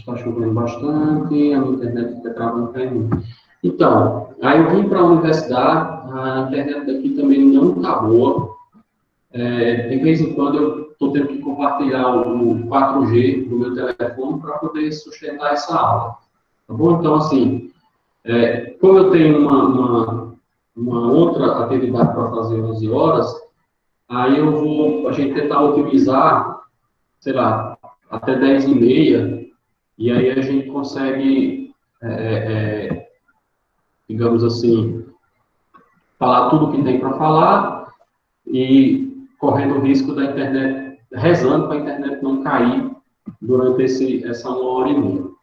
está chovendo bastante, a minha internet fica travando, caindo. Então, aí eu vim para a universidade, a internet daqui também não está boa. De vez em quando eu estou tendo que compartilhar o 4G do meu telefone para poder sustentar essa aula. Tá bom? Então, assim, como eu tenho uma outra atividade para fazer 11 horas, aí a gente tentar otimizar, sei lá, até 10h30, e aí a gente consegue, digamos assim, falar tudo que tem para falar e correndo o risco da internet, rezando para a internet não cair durante essa 1h30.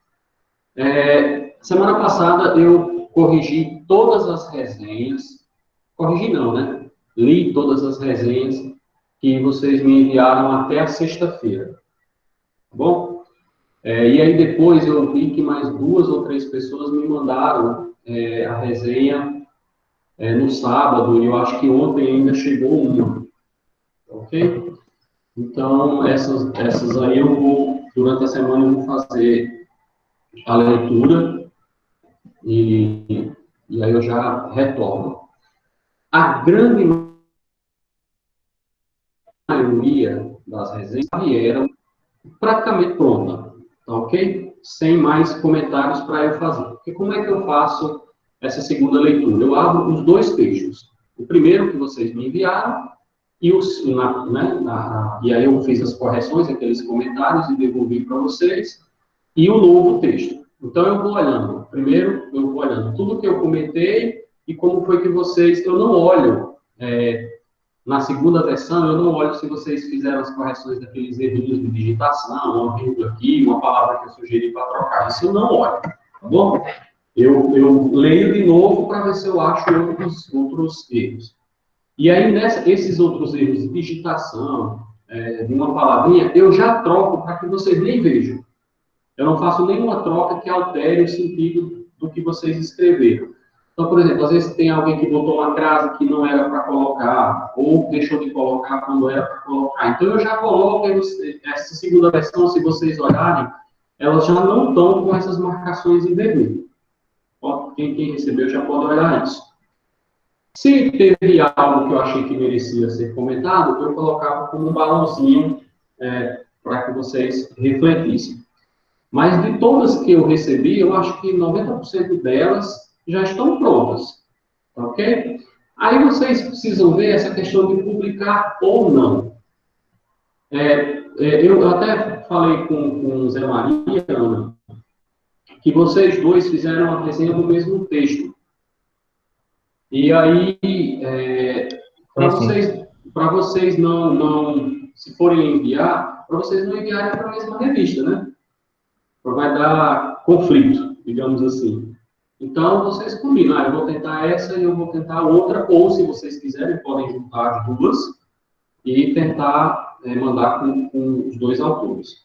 Semana passada eu corrigi todas as resenhas, corrigi não, né? Li todas as resenhas que vocês me enviaram até a sexta-feira, tá bom? E aí depois eu vi que mais 2 ou 3 pessoas me mandaram a resenha no sábado, e eu acho que ontem ainda chegou uma, ok? Então, essas aí durante a semana eu vou fazer a leitura e aí eu já retorno. A grande maioria das resenhas vieram praticamente pronta, tá ok? Sem mais comentários para eu fazer. Porque como é que eu faço essa segunda leitura? Eu abro os 2 textos. O primeiro que vocês me enviaram, e aí eu fiz as correções, aqueles comentários e devolvi para vocês, e o novo texto. Então eu vou olhando. Primeiro eu vou olhando tudo que eu comentei e como foi que vocês... Eu não olho... Na segunda versão, eu não olho se vocês fizeram as correções daqueles errinhos de digitação, uma vírgula aqui, uma palavra que eu sugeri para trocar. Isso eu não olho, tá bom? Eu leio de novo para ver se eu acho outros erros. E aí, esses outros erros de digitação, de uma palavrinha, eu já troco para que vocês nem vejam. Eu não faço nenhuma troca que altere o sentido do que vocês escreveram. Então, por exemplo, às vezes tem alguém que botou uma crase que não era para colocar, ou deixou de colocar quando era para colocar. Então, eu já coloco essa segunda versão, se vocês olharem, elas já não estão com essas marcações em vermelho. Quem recebeu já pode olhar isso. Se teve algo que eu achei que merecia ser comentado, eu colocava como um balãozinho para que vocês refletissem. Mas de todas que eu recebi, eu acho que 90% delas já estão prontas, ok? Aí vocês precisam ver essa questão de publicar ou não. Eu até falei com o Zé Maria, Ana, que vocês 2 fizeram a resenha do mesmo texto. E aí, para vocês não, se forem enviar, para vocês não enviarem para a mesma revista, né? Vai dar conflito, digamos assim. Então, vocês combinam, eu vou tentar essa e eu vou tentar outra, ou se vocês quiserem, podem juntar as 2 e tentar mandar com os 2 autores.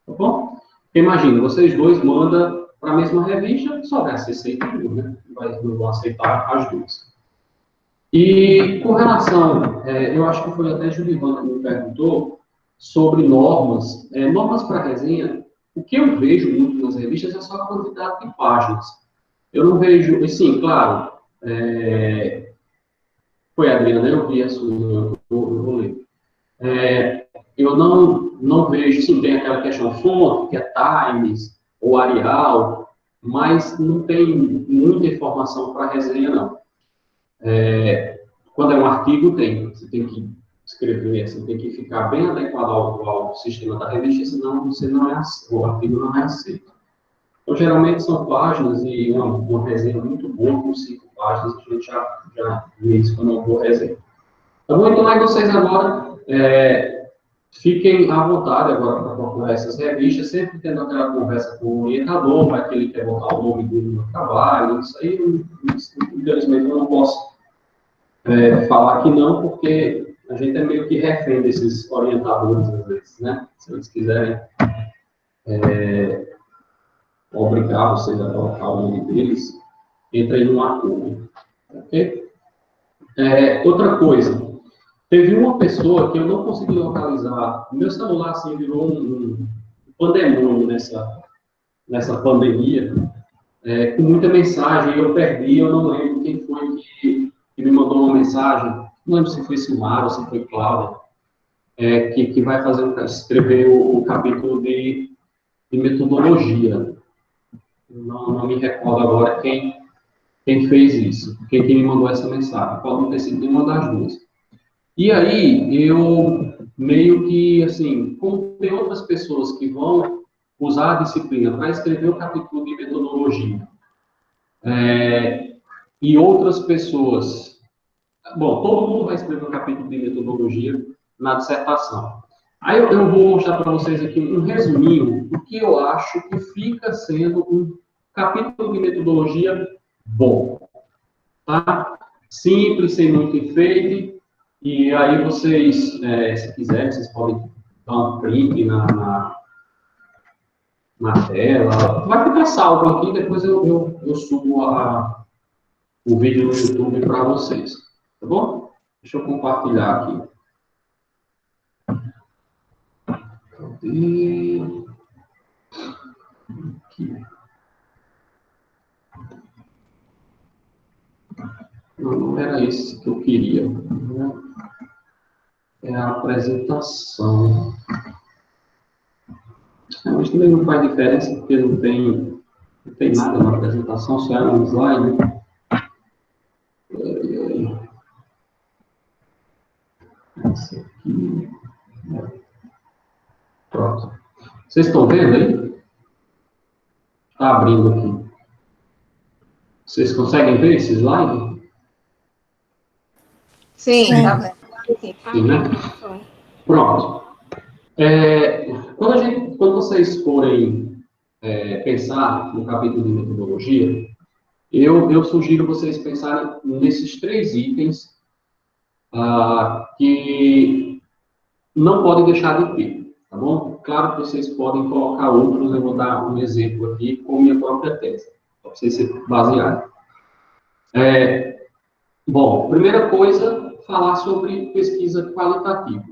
Tá bom? Imagina, vocês 2 mandam para a mesma revista, só vai ser aceitado, né? Não vão aceitar as 2. E com relação, eu acho que foi até a Julivana que me perguntou sobre normas. Normas para resenha, o que eu vejo muito nas revistas é só a quantidade de páginas. Eu não vejo, e sim, claro, foi a Adriana, eu vi a sua, eu vou ler. Eu não vejo, sim, tem aquela questão fonte, que é Times ou Arial, mas não tem muita informação para resenha, não. Quando é um artigo, você tem que escrever, você tem que ficar bem adequado ao sistema da revista, senão o artigo não é aceito. Então, geralmente são páginas e uma resenha muito boa, com 5 páginas, a gente já vê isso como uma boa resenha. Tá bom? Então, aí vocês agora fiquem à vontade agora para procurar essas revistas, sempre tendo aquela conversa com o orientador, vai que ele quer botar o nome dele no trabalho, isso aí, infelizmente, eu não posso falar que não, porque a gente é meio que refém desses orientadores, às vezes, né? Se eles quiserem obrigar vocês a colocar o nome deles, entra em um acordo, ok? Outra coisa, teve uma pessoa que eu não consegui localizar, o meu celular, assim, virou um pandemônio nessa pandemia, com muita mensagem, eu perdi, eu não lembro quem foi que me mandou uma mensagem, não lembro se foi Silmar ou se foi Cláudia, que vai escrever o capítulo de metodologia. Não me recordo agora quem fez isso, quem me mandou essa mensagem. Pode não ter sido nenhuma das duas. E aí, eu meio que, assim, como tem outras pessoas que vão usar a disciplina para escrever o capítulo de metodologia, e outras pessoas... Bom, todo mundo vai escrever um capítulo de metodologia na dissertação. Aí eu vou mostrar para vocês aqui um resuminho do que eu acho que fica sendo um capítulo de metodologia bom. Tá? Simples, sem muito enfeite, e aí vocês, se quiserem, vocês podem dar um print na tela. Vai ficar salvo aqui, depois eu subo o vídeo no YouTube para vocês. Tá bom? Deixa eu compartilhar aqui. Aqui. Não era isso que eu queria. É a apresentação. Mas também não faz diferença, porque não tem nada na apresentação, só é um slide. Esse aqui. Pronto. Vocês estão vendo aí? Está abrindo aqui. Vocês conseguem ver esse slide? Sim, está vendo. Sim, né? Pronto. Quando vocês forem pensar no capítulo de metodologia, eu sugiro vocês pensarem nesses 3 itens que não podem deixar de ter, tá bom? Claro que vocês podem colocar outros, eu vou dar um exemplo aqui com minha própria tese, para vocês se basearem. Bom, primeira coisa, falar sobre pesquisa qualitativa.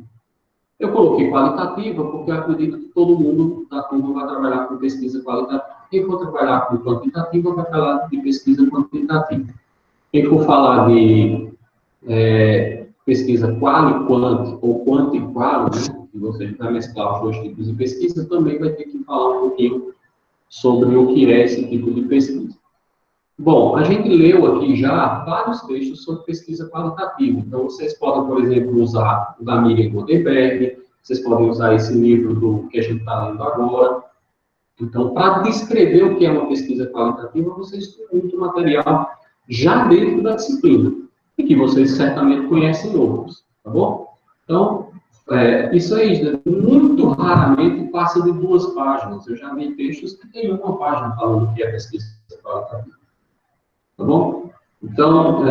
Eu coloquei qualitativa porque eu acredito que todo mundo da turma vai trabalhar com pesquisa qualitativa. Quem for trabalhar com quantitativa vai falar de pesquisa quantitativa. Quem for falar de pesquisa quali-quant ou quanti-quali, né, que você vai mesclar os 2 tipos de pesquisa, também vai ter que falar um pouquinho sobre o que é esse tipo de pesquisa. Bom, a gente leu aqui já vários textos sobre pesquisa qualitativa. Então, vocês podem, por exemplo, usar o da Miriam Goldberg, vocês podem usar esse livro que a gente está lendo agora. Então, para descrever o que é uma pesquisa qualitativa, vocês têm muito material já dentro da disciplina, e que vocês certamente conhecem outros, tá bom? Então, isso aí, muito raramente passa de 2 páginas. Eu já vi textos que têm 1 página falando o que é pesquisa qualitativa. Tá bom? Então,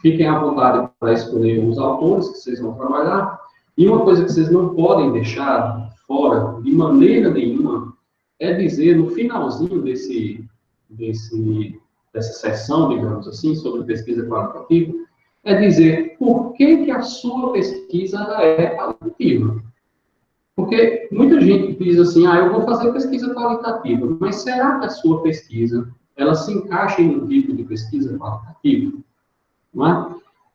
fiquem à vontade para escolher os autores que vocês vão trabalhar. E uma coisa que vocês não podem deixar fora, de maneira nenhuma, é dizer, no finalzinho dessa sessão, digamos assim, sobre pesquisa qualitativa, é dizer por que a sua pesquisa é qualitativa. Porque muita gente diz assim, eu vou fazer pesquisa qualitativa, mas será que a sua pesquisa ela se encaixa em um tipo de pesquisa qualitativa? Não é?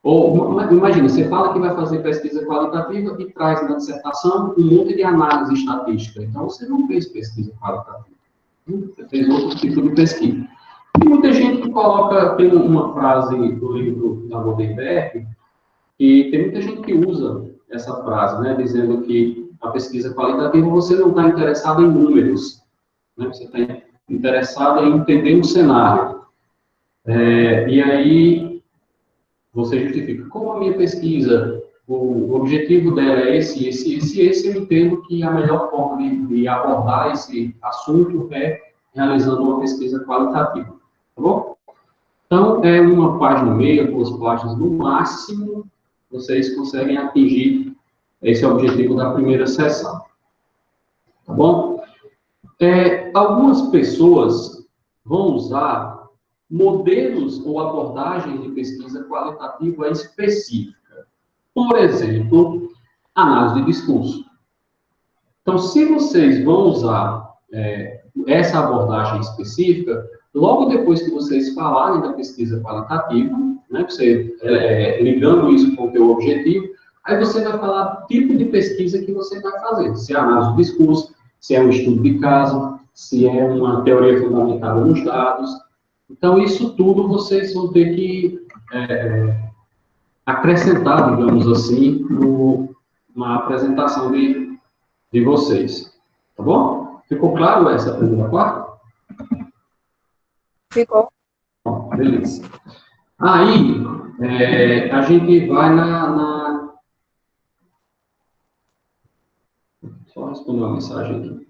Ou, imagina, você fala que vai fazer pesquisa qualitativa e traz na dissertação um monte de análise estatística. Então, você não fez pesquisa qualitativa. Você fez outro tipo de pesquisa. E muita gente que coloca, tem uma frase do livro da Goldberg, e tem muita gente que usa essa frase, né, dizendo que a pesquisa qualitativa você não está interessado em números, né, você está interessado em entender um cenário. E aí, você justifica, como a minha pesquisa, o objetivo dela é esse, eu entendo que a melhor forma de abordar esse assunto é realizando uma pesquisa qualitativa, tá bom? Então, 1 página e meia, 2 páginas no máximo, vocês conseguem atingir esse objetivo da primeira sessão, tá bom? Algumas pessoas vão usar modelos ou abordagens de pesquisa qualitativa específica. Por exemplo, análise de discurso. Então, se vocês vão usar essa abordagem específica logo depois que vocês falarem da pesquisa qualitativa, né, você ligando isso com o teu objetivo, aí você vai falar do tipo de pesquisa que você vai fazer, se é análise do discurso, se é um estudo de caso, se é uma teoria fundamentada nos dados. Então, isso tudo vocês vão ter que acrescentar, digamos assim, na apresentação de vocês. Tá bom? Ficou claro essa primeira parte? Ficou. Bom, beleza. Aí, a gente vai Só responder uma mensagem aqui.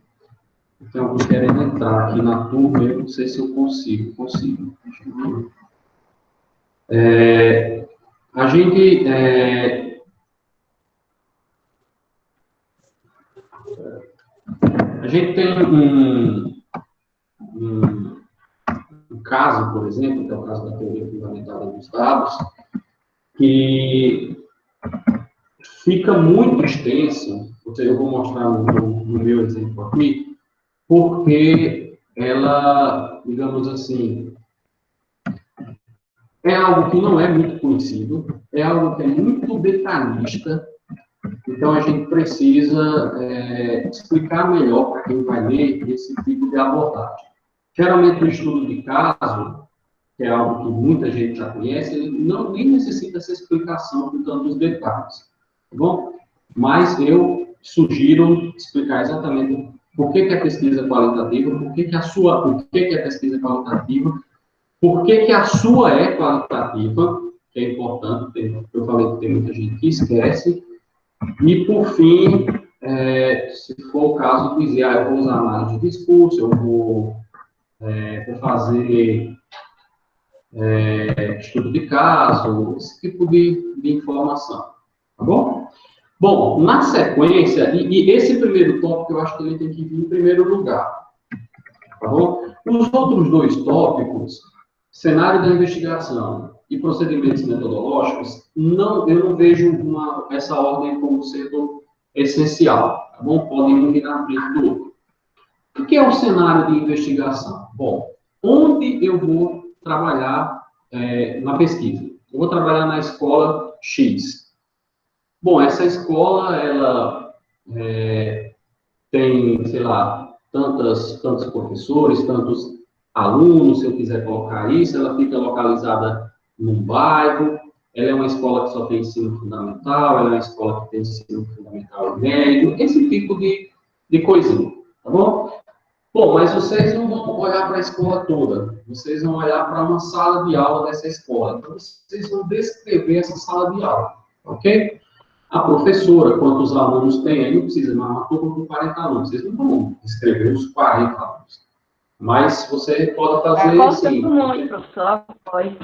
Tem alguns querendo entrar aqui na turma, eu não sei se eu consigo. A gente tem um caso, por exemplo, que é o caso da teoria fundamentada dos dados, que fica muito extenso, eu vou mostrar no meu exemplo aqui, porque ela, digamos assim, é algo que não é muito conhecido, é algo que é muito detalhista, então a gente precisa explicar melhor para quem vai ler esse tipo de abordagem. Geralmente o estudo de caso, que é algo que muita gente já conhece, ele nem necessita essa explicação com tantos detalhes, tá bom? Mas eu sugiro explicar exatamente por que é pesquisa qualitativa, por que é pesquisa qualitativa, por que a sua é qualitativa, que é importante, eu falei que tem muita gente que esquece, e por fim, se for o caso, dizer, eu vou usar análise de discurso, eu vou fazer estudo de caso, esse tipo de informação, tá bom? Bom, na sequência, e esse primeiro tópico eu acho que ele tem que vir em primeiro lugar, tá bom? Os outros dois tópicos, cenário da investigação e procedimentos metodológicos, eu não vejo essa ordem como sendo essencial, tá bom? Podem um vir na frente do outro. O que é o cenário de investigação? Bom, onde eu vou trabalhar na pesquisa? Eu vou trabalhar na escola X. Bom, essa escola, ela tem, sei lá, tantos professores, tantos alunos, se eu quiser colocar isso, ela fica localizada num bairro, ela é uma escola que só tem ensino fundamental, ela é uma escola que tem ensino fundamental e médio, esse tipo de coisinha, tá bom? Bom, mas vocês não vão olhar para a escola toda, vocês vão olhar para uma sala de aula dessa escola, então vocês vão descrever essa sala de aula, ok? A professora, quantos alunos tem, aí não precisa, mas uma turma com 40 alunos, vocês não vão escrever os 40 alunos. Mas você pode fazer assim. Muito, professor, pode.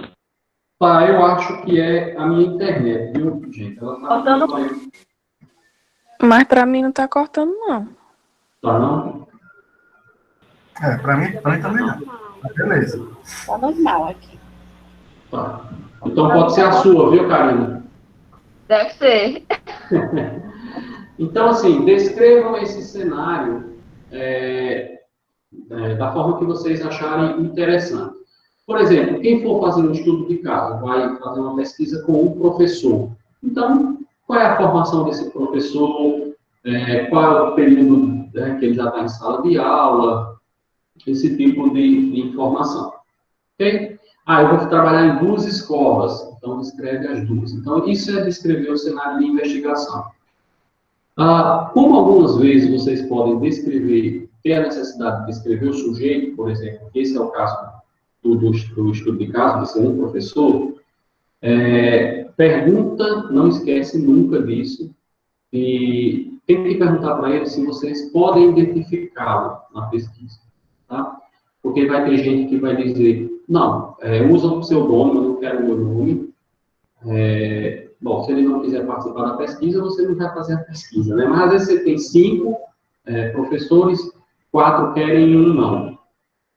Tá, eu acho que é a minha internet, viu, gente? Ela tá cortando. Mas para mim não tá cortando, não. Tá, não? Para mim também não. Beleza. Tá normal aqui. Tá. Então pode ser a sua, viu, Karina? Deve ser. Então, assim, descrevam esse cenário da forma que vocês acharem interessante. Por exemplo, quem for fazer um estudo de caso, vai fazer uma pesquisa com um professor. Então, qual é a formação desse professor? Qual é o período que ele já está em sala de aula? Esse tipo de informação. Ok? Eu vou trabalhar em 2 escolas. Então, descreve as 2. Então, isso é descrever o cenário de investigação. Como algumas vezes vocês podem ter a necessidade de descrever o sujeito, por exemplo, esse é o caso do estudo de caso, de ser um professor, pergunta, não esquece nunca disso, e tem que perguntar para ele se vocês podem identificá-lo na pesquisa, tá? Porque vai ter gente que vai dizer, não, usa o pseudônimo, eu não quero o meu nome. Bom, se ele não quiser participar da pesquisa, você não vai fazer a pesquisa, né? Mas às vezes você tem 5 professores, 4 querem e 1 não.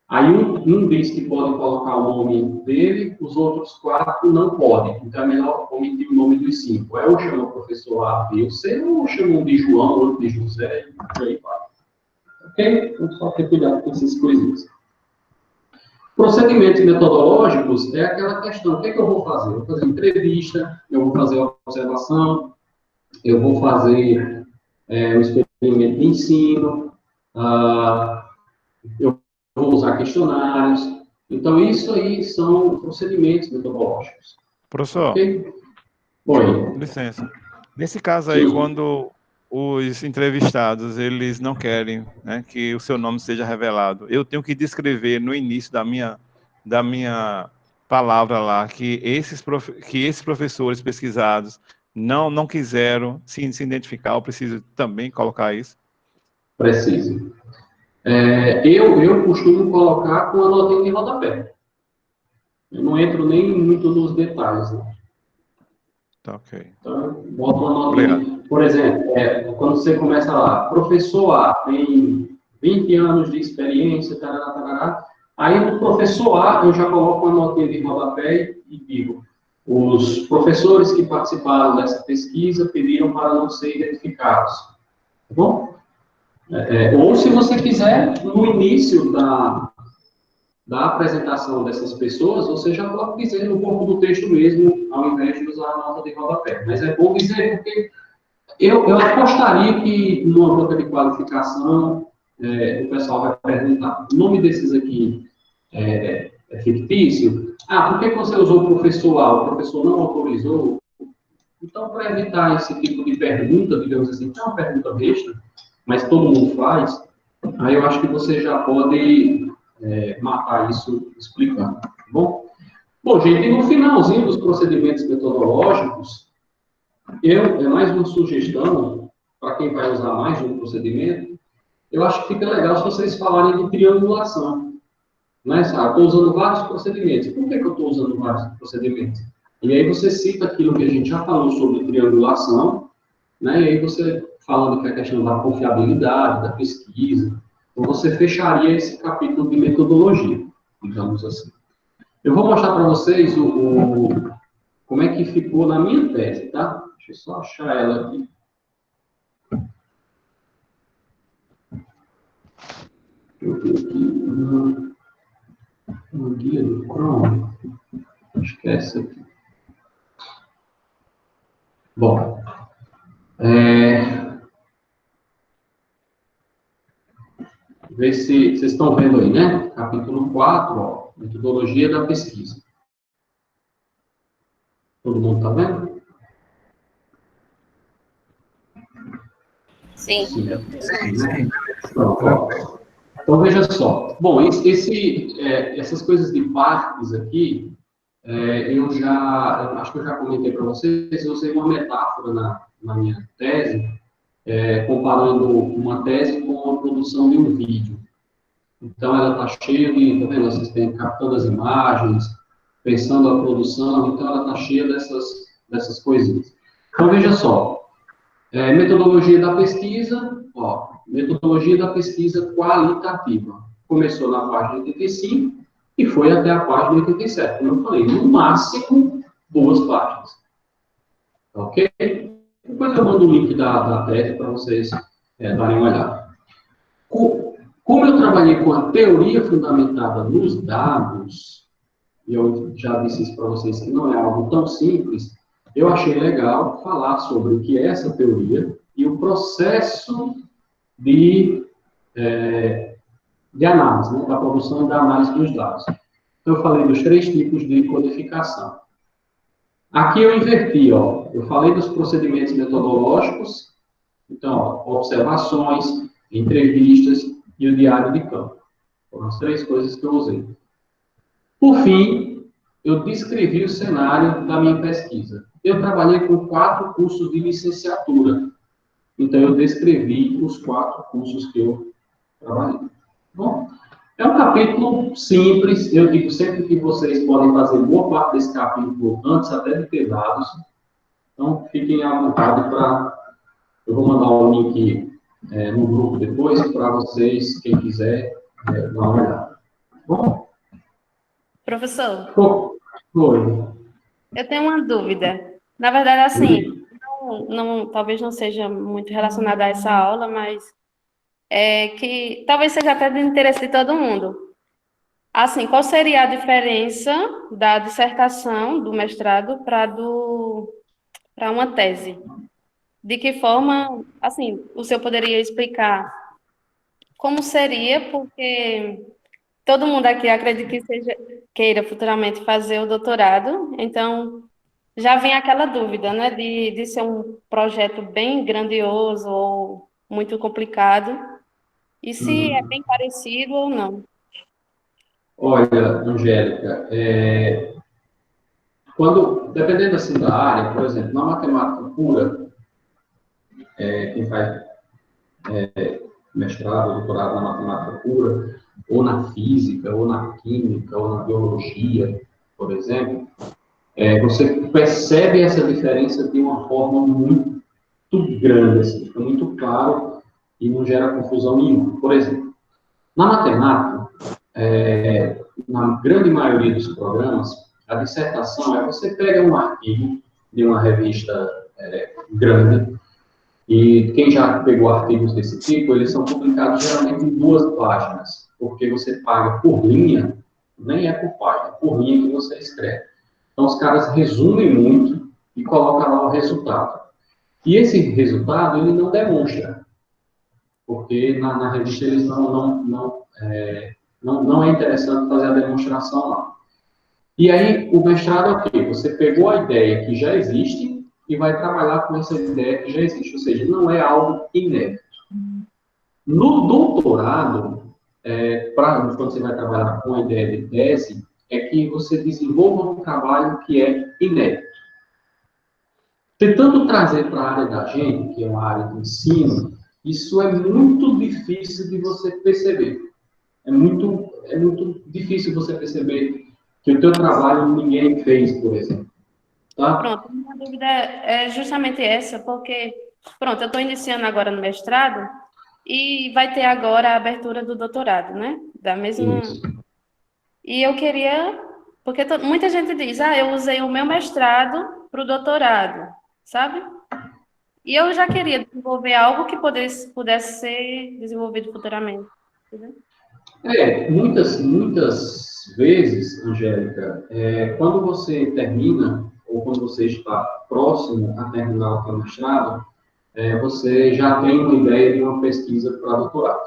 Aí um diz que pode colocar o nome dele, os outros 4 não podem. Então é melhor omitir o nome dos 5. Ou chama o professor A, B ou C, ou chama um de João, outro de José, e por aí vai. Ok? Então, só ter cuidado com essas coisinhas. Procedimentos metodológicos é aquela questão, o que é que eu vou fazer? Eu vou fazer entrevista, eu vou fazer observação, eu vou fazer um experimento de ensino, eu vou usar questionários. Então, isso aí são procedimentos metodológicos. Professor, Ok? Oi. com licença. Nesse caso aí, Sim. quando os entrevistados, eles não querem, né, que o seu nome seja revelado, eu tenho que descrever no início da minha palavra lá que esses professores pesquisados não quiseram se identificar, eu preciso também colocar isso? Precisa. Eu costumo colocar com a notinha de rodapé. Eu não entro nem muito nos detalhes, né? Tá, ok. Então, bota uma notinha. Obrigado. Por exemplo, quando você começa lá, professor A tem 20 anos de experiência, tarará, tarará. Aí no professor A, eu já coloco uma notinha de rodapé e digo, os professores que participaram dessa pesquisa pediram para não ser identificados. Tá bom? Ou se você quiser, no início da apresentação dessas pessoas, você já pode dizer no corpo do texto mesmo, ao invés de usar a nota de rodapé. Mas é bom dizer porque eu apostaria que numa banca de qualificação o pessoal vai perguntar, o nome desses aqui é fictício? Por que você usou o professor A? O professor não autorizou? Então, para evitar esse tipo de pergunta, digamos assim, que é uma pergunta besta, mas todo mundo faz, aí eu acho que você já pode matar isso explicando, tá bom? Bom, gente, e no finalzinho dos procedimentos metodológicos, é mais uma sugestão, para quem vai usar mais de um procedimento, eu acho que fica legal se vocês falarem de triangulação. Né? Estou usando vários procedimentos. Por que eu estou usando vários procedimentos? E aí você cita aquilo que a gente já falou sobre triangulação, né? E aí você falando que a questão da confiabilidade, da pesquisa, então você fecharia esse capítulo de metodologia, digamos assim. Eu vou mostrar para vocês como é que ficou na minha tese, tá? Deixa eu só achar ela aqui. Deixa eu ver aqui. No guia do Chrome. Acho que é essa aqui. Bom. Ver se vocês estão vendo aí, né? Capítulo 4, ó, metodologia da pesquisa. Todo mundo está vendo? Sim. Sim. Pronto, ó. Então, veja só. Bom, essas coisas de partes aqui, eu acho que eu já comentei para vocês, eu usei uma metáfora na minha tese, comparando uma tese com a produção de um vídeo. Então, ela está cheia de, tá vendo? Vocês têm captando as imagens, pensando a produção, então ela está cheia dessas coisinhas. Então, veja só, metodologia da pesquisa, ó, metodologia da pesquisa qualitativa. Começou na página 85 e foi até a página 87. Como eu falei, no máximo 2 páginas. Ok? Depois eu mando o link da tese para vocês darem uma olhada. Como eu trabalhei com a teoria fundamentada nos dados, e eu já disse isso para vocês que não é algo tão simples, eu achei legal falar sobre o que é essa teoria e o processo de análise, né, da produção e da análise dos dados. Então, eu falei dos 3 tipos de codificação. Aqui eu inverti, ó, eu falei dos procedimentos metodológicos, então, ó, observações, entrevistas e o diário de campo. Foram as 3 coisas que eu usei. Por fim, eu descrevi o cenário da minha pesquisa. Eu trabalhei com 4 cursos de licenciatura. Então, eu descrevi os 4 cursos que eu trabalhei. Bom, é um capítulo simples. Eu digo sempre que vocês podem fazer boa parte desse capítulo antes até de ter dados. Então, fiquem à vontade para... Eu vou mandar o link no grupo depois para vocês, quem quiser, dar uma olhada. Bom? Professor, Oi. eu tenho uma dúvida. Na verdade, assim, talvez não seja muito relacionada a essa aula, mas que talvez seja até de interesse de todo mundo. Assim, qual seria a diferença da dissertação, do mestrado, para uma tese? De que forma, assim, o senhor poderia explicar como seria, porque todo mundo aqui acredita que queira futuramente fazer o doutorado, então já vem aquela dúvida, né, de ser um projeto bem grandioso ou muito complicado, e se é bem parecido ou não. Olha, Angélica, dependendo assim da área, por exemplo, na matemática pura, quem faz mestrado, doutorado na matemática pura, ou na física, ou na química, ou na biologia, por exemplo, você percebe essa diferença de uma forma muito grande, assim, fica muito claro e não gera confusão nenhuma. Por exemplo, na matemática, na grande maioria dos programas, a dissertação você pega um artigo de uma revista grande, e quem já pegou artigos desse tipo, eles são publicados geralmente em 2 páginas, porque você paga por linha, nem é por página, por linha que você escreve. Então, os caras resumem muito e colocam lá o resultado. E esse resultado, ele não demonstra, porque na revista eles não é interessante fazer a demonstração lá. E aí, o mestrado é o quê? Você pegou a ideia que já existe e vai trabalhar com essa ideia que já existe, ou seja, não é algo inédito. No doutorado, quando você vai trabalhar com a ideia de tese, é que você desenvolva um trabalho que é inédito. Tentando trazer para a área da gente, que é uma área de ensino, isso é muito difícil de você perceber. É muito difícil você perceber que o teu trabalho ninguém fez, por exemplo. Tá? Pronto, minha dúvida é justamente essa, porque, pronto, eu estou iniciando agora no mestrado e vai ter agora a abertura do doutorado, né? Da mesma... Isso. E eu queria... Porque muita gente diz, eu usei o meu mestrado para o doutorado, sabe? E eu já queria desenvolver algo que pudesse ser desenvolvido futuramente. Entendeu? Muitas vezes, Angélica, quando você termina, ou quando você está próximo a terminar o seu mestrado, você já tem uma ideia de uma pesquisa para doutorado.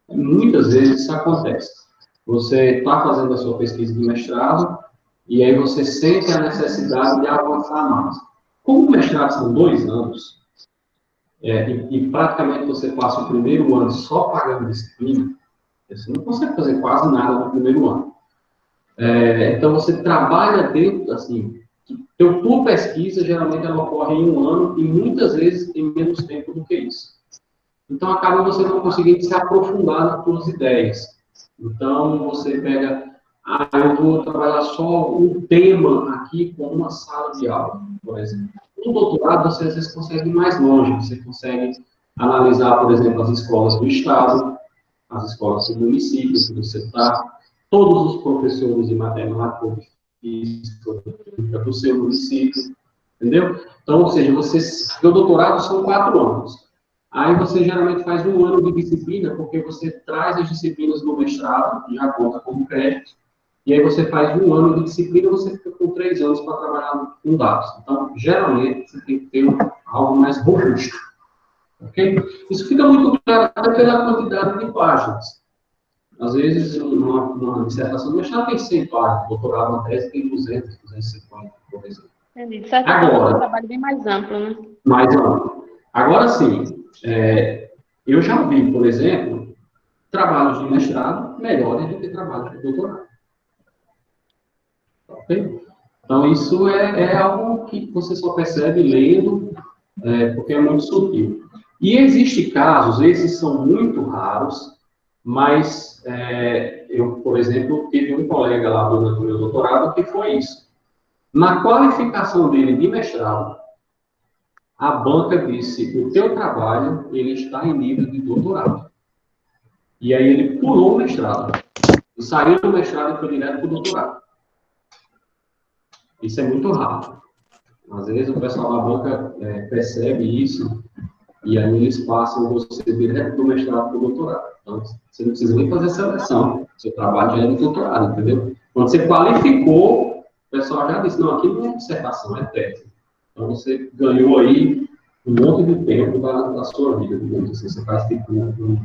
Muitas vezes isso acontece. Você está fazendo a sua pesquisa de mestrado, e aí você sente a necessidade de avançar mais. Como o mestrado são 2 anos, e praticamente você passa o primeiro ano só pagando disciplina, você não consegue fazer quase nada no primeiro ano. Então, você trabalha dentro, assim, tua pesquisa, geralmente, ela ocorre em 1 ano, e muitas vezes em menos tempo do que isso. Então, acaba você não conseguindo se aprofundar nas suas ideias. Então, você pega, eu vou trabalhar só um tema aqui com uma sala de aula, por exemplo. No doutorado, você às vezes consegue ir mais longe, você consegue analisar, por exemplo, as escolas do Estado, as escolas do município, que você está, todos os professores de matemática ou de física do seu município, entendeu? Então, ou seja, o doutorado são 4 anos. Aí você geralmente faz 1 ano de disciplina, porque você traz as disciplinas do mestrado, que já conta como crédito, e aí você faz 1 ano de disciplina, você fica com 3 anos para trabalhar com dados. Então, geralmente, você tem que ter algo mais robusto. Ok? Isso fica muito claro até pela quantidade de páginas. Às vezes, uma dissertação de mestrado tem 100 páginas, doutorado na tese tem 200, 250, por exemplo. Entendi. De certa forma, é um trabalho bem mais amplo, né? Mais amplo. Agora, sim, eu já vi, por exemplo, trabalhos de mestrado melhores do que trabalhos de doutorado. Ok? Então, isso é algo que você só percebe lendo, porque é muito sutil. E existem casos, esses são muito raros, mas eu, por exemplo, tive um colega lá durante o meu doutorado que foi isso. Na qualificação dele de mestrado, a banca disse, o teu trabalho, ele está em nível de doutorado. E aí ele pulou o mestrado. E saiu do mestrado e foi direto para o doutorado. Isso é muito raro. Às vezes o pessoal da banca percebe isso E aí eles passam você direto do mestrado para o doutorado. Então, você não precisa nem fazer seleção. Seu trabalho já é de doutorado, entendeu? Quando você qualificou, o pessoal já disse, não, aqui não é dissertação, é tese. Então, você ganhou aí um monte de tempo da sua vida, digamos assim. Você faz tipo um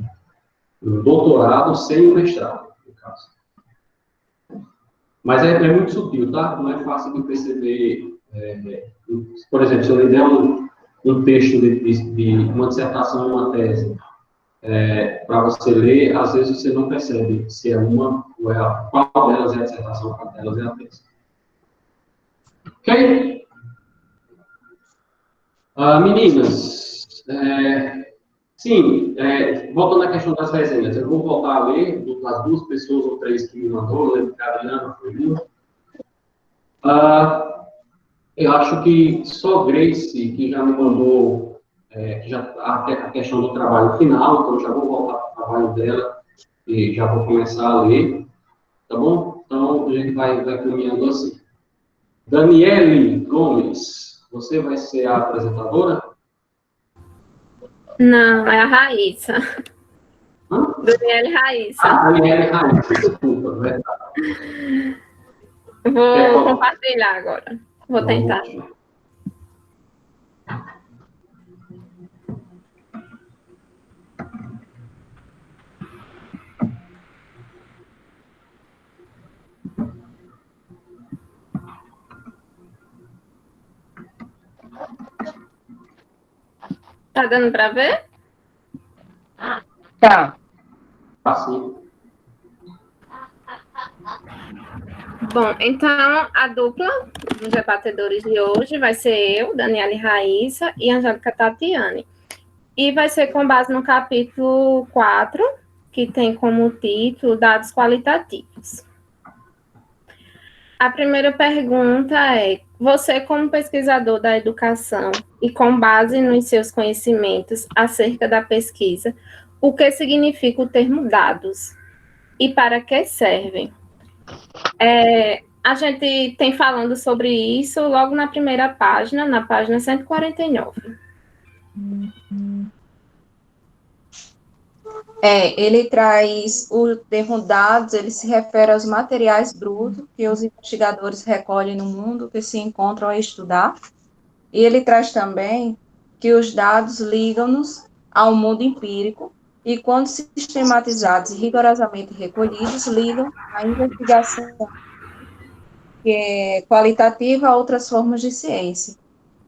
doutorado sem o mestrado, no caso. Mas é muito sutil, tá? Não é fácil de perceber. Por exemplo, se eu lhe der um texto de uma dissertação ou uma tese para você ler, às vezes você não percebe se é uma ou é a, qual delas é a dissertação, qual delas é a tese. Ok? Meninas, sim, voltando à questão das resenhas, eu vou voltar a ler das 2 pessoas ou 3 que me mandou, eu lembro que a Adriana foi uma. Eu acho que só Grace, que já me mandou a questão do trabalho final, então já vou voltar para o trabalho dela e já vou começar a ler, tá bom? Então, a gente vai caminhando assim. Daniele Gomes, você vai ser a apresentadora? Não, é a Raíssa. Hã? Daniele Raíssa. Daniele Raíssa, desculpa, verdade. Vou compartilhar agora. Vou tentar. Tá dando para ver? Tá. Assim. Bom, então a dupla dos debatedores de hoje vai ser eu, Daniele Raíssa e Angélica Tatiane. E vai ser com base no capítulo 4, que tem como título Dados Qualitativos. A primeira pergunta é: você, como pesquisador da educação e com base nos seus conhecimentos acerca da pesquisa, o que significa o termo dados? E para que servem? A gente tem falando sobre isso logo na primeira página, na página 149. Ele traz o termo dados, ele se refere aos materiais brutos que os investigadores recolhem no mundo, que se encontram a estudar. E ele traz também que os dados ligam-nos ao mundo empírico e, quando sistematizados e rigorosamente recolhidos, ligam à investigação que é qualitativa a outras formas de ciência.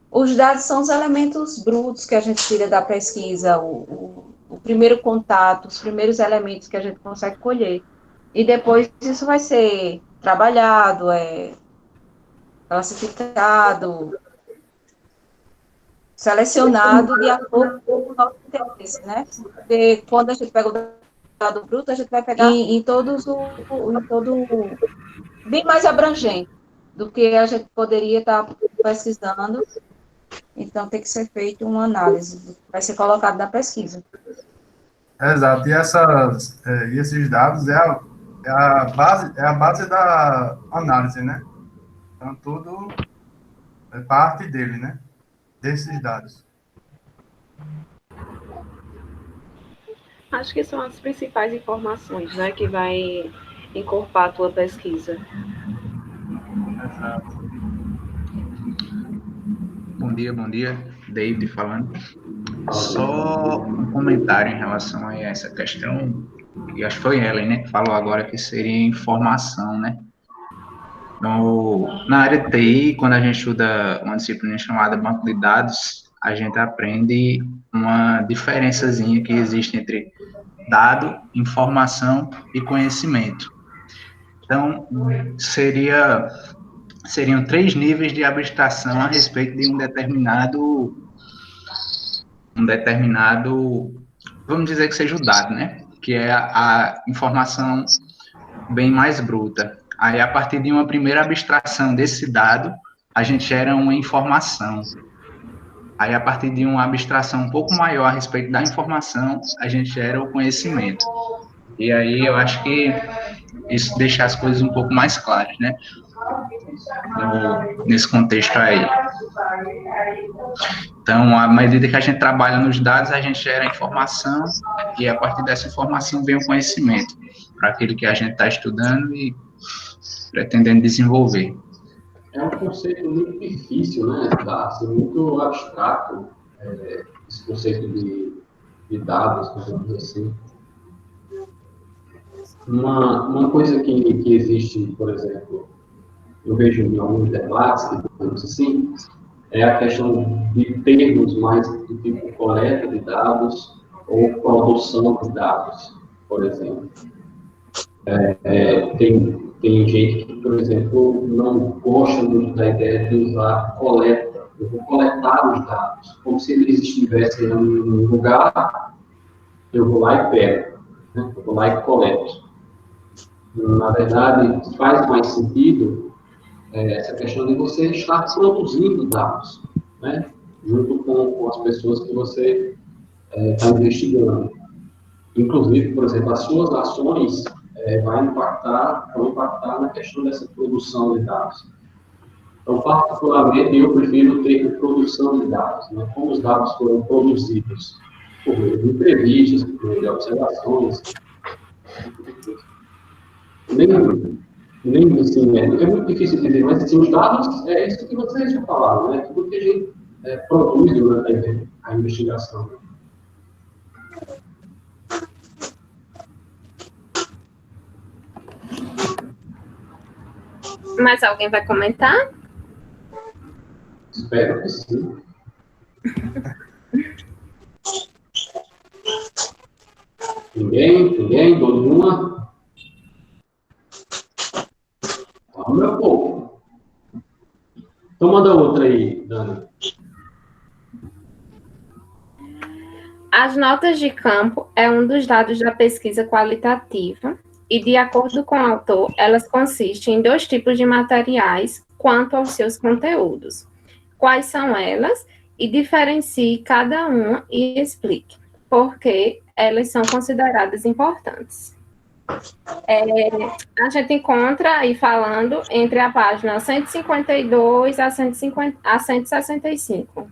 Os dados são os elementos brutos que a gente tira da pesquisa, o primeiro contato, os primeiros elementos que a gente consegue colher. E depois isso vai ser trabalhado, classificado, selecionado de acordo com o nosso interesse, né? Porque quando a gente pega o dado bruto, a gente vai pegar em todo bem mais abrangente do que a gente poderia estar pesquisando. Então, tem que ser feita uma análise, vai ser colocado na pesquisa. Exato, e esses dados é a base da análise, né? Então, tudo é parte dele, né? Desses dados. Acho que são as principais informações, né, que vai encorpar a tua pesquisa. Exato. Bom dia, David falando. Só um comentário em relação a essa questão, que acho que foi Ellen, né, que falou agora que seria informação, né? Na área de TI, quando a gente estuda uma disciplina chamada banco de dados, a gente aprende uma diferençazinha que existe entre dado, informação e conhecimento. Então, seriam 3 níveis de abstração a respeito de um determinado, vamos dizer que seja o dado, né? Que é a informação bem mais bruta. Aí, a partir de uma primeira abstração desse dado, a gente gera uma informação. Aí, a partir de uma abstração um pouco maior a respeito da informação, a gente gera o conhecimento. E aí, eu acho que isso deixa as coisas um pouco mais claras, né? Nesse contexto aí. Então, à medida que a gente trabalha nos dados, a gente gera informação e, a partir dessa informação, vem o conhecimento para aquele que a gente está estudando e pretendendo desenvolver. É um conceito muito difícil, né? Assim, muito abstrato, esse conceito de dados, digamos assim. Uma coisa que existe, por exemplo, eu vejo em alguns debates, digamos assim, é a questão de termos mais do tipo coleta de dados ou produção de dados, por exemplo. Tem gente que, por exemplo, não gosta muito da ideia de usar coleta. Eu vou coletar os dados, como se eles estivessem em um lugar, eu vou lá e pego, né? Eu vou lá e coleto. Na verdade, faz mais sentido essa questão de você estar produzindo dados, né? Junto com as pessoas que você está investigando. Inclusive, por exemplo, as suas ações vão impactar na questão dessa produção de dados. Então, particularmente, eu prefiro o termo produção de dados, né? Como os dados foram produzidos por meio de entrevistas, por meio de observações. Nem assim, é muito difícil dizer, mas assim, os dados é isso que vocês já falaram, né? Tudo que a gente produz durante a investigação. Mais alguém vai comentar? Espero que sim. Ninguém? Dou nenhuma? Meu povo. Então manda outra aí, Dani. As notas de campo é um dos dados da pesquisa qualitativa e, de acordo com o autor, elas consistem em 2 tipos de materiais quanto aos seus conteúdos. Quais são elas? E diferencie cada uma e explique por que elas são consideradas importantes. A gente encontra aí falando entre a página 152 a 165.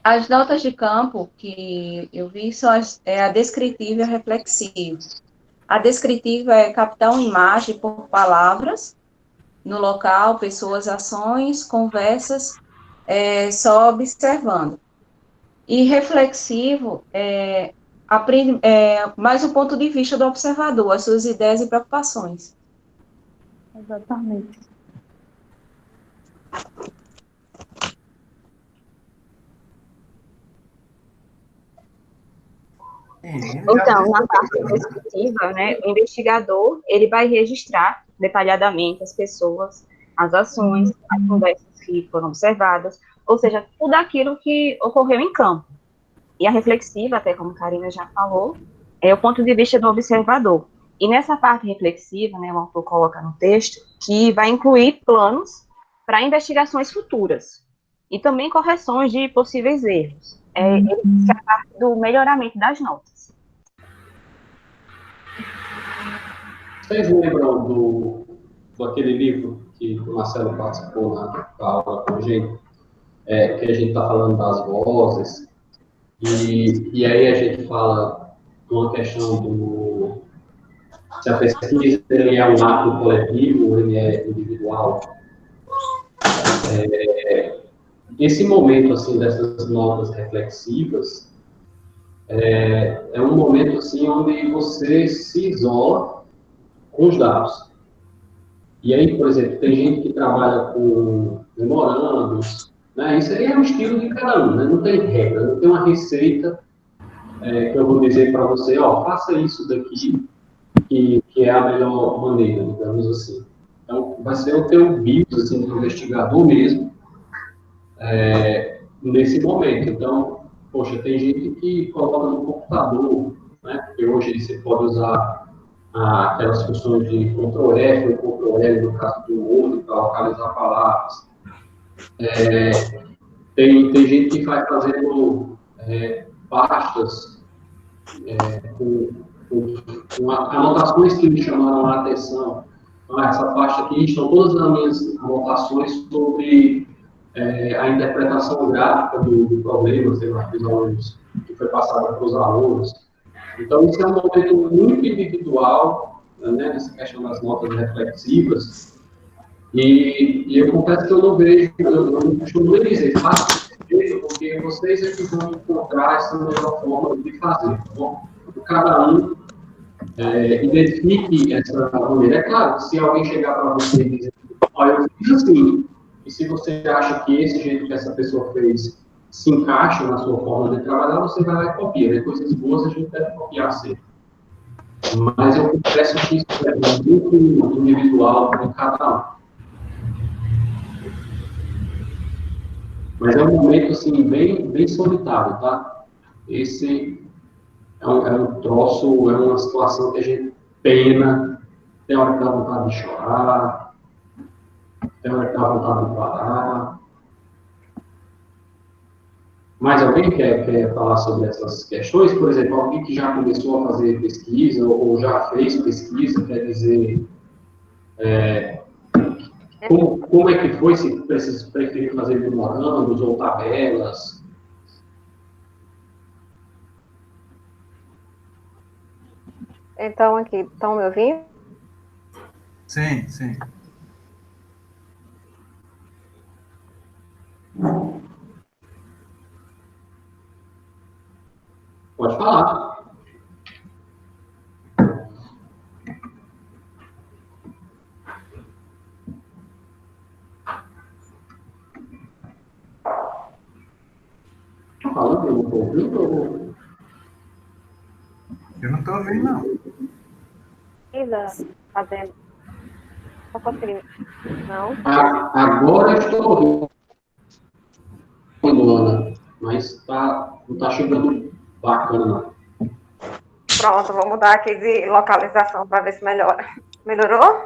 As notas de campo que eu vi são a descritiva e a reflexiva. A descritiva é captar uma imagem por palavras no local, pessoas, ações, conversas, só observando. E reflexivo mais o ponto de vista do observador, as suas ideias e preocupações. Exatamente. Então, na parte descritiva, né, o investigador, ele vai registrar detalhadamente as pessoas, as ações, as conversas que foram observadas, ou seja, tudo aquilo que ocorreu em campo. E a reflexiva, até como a Karina já falou, é o ponto de vista do observador. E nessa parte reflexiva, né, o autor coloca no texto que vai incluir planos para investigações futuras e também correções de possíveis erros. Ele diz que é a parte do melhoramento das notas. Vocês lembram daquele livro que o Marcelo participou na aula com a gente, que a gente está falando das vozes, e aí a gente fala de uma questão se a pesquisa ele é um ato coletivo ou ele é individual. Esse momento assim dessas notas reflexivas é um momento assim onde você se isola com os dados. E aí, por exemplo, tem gente que trabalha com memorandos, né? Isso aí é um estilo de cada um, né? Não tem regra, não tem uma receita que eu vou dizer para você, faça isso daqui, que é a melhor maneira, digamos assim. Então, vai ser o teu BIOS, assim, do investigador mesmo, nesse momento. Então, poxa, tem gente que coloca no computador, né? Porque hoje você pode usar aquelas funções de Ctrl+F ou Ctrl+L no caso do Word para localizar palavras. Tem gente que vai fazendo pastas com anotações que me chamaram a atenção. Então, essa pasta aqui estão todas as minhas anotações sobre a interpretação gráfica do problema, sei lá, dos alunos, que foi passada para os alunos. Então, isso é um momento muito individual, né, nessa questão das notas reflexivas, e eu confesso que eu não vejo, eu não costumo dizer, faça desse jeito, porque vocês é que vão encontrar essa melhor forma de fazer. Bom, cada um identifique essa maneira. É claro, se alguém chegar para você e dizer, olha, eu fiz assim, e se você acha que esse jeito que essa pessoa fez se encaixa na sua forma de trabalhar, você vai lá e copia. Né? Coisas boas a gente deve copiar sempre. Mas eu confesso que isso é muito individual para cada um. Mas é um momento, assim, bem solitário, tá? Esse é um troço, é uma situação que a gente pena, tem hora que dá vontade de chorar, tem hora que dá vontade de parar. Mais alguém quer falar sobre essas questões? Por exemplo, alguém que já começou a fazer pesquisa ou já fez pesquisa, quer dizer, como é que foi, se preferiu fazer memorandos ou tabelas? Então, aqui, estão me ouvindo? Sim, sim. Pode falar. Falando, eu não estou ouvindo? Eu não estou ouvindo, não. Fazendo. Não consegui. Não? Agora eu estou ouvindo, Ana, mas não está chegando bacana, não. Pronto, vou mudar aqui de localização para ver se melhora. Melhorou?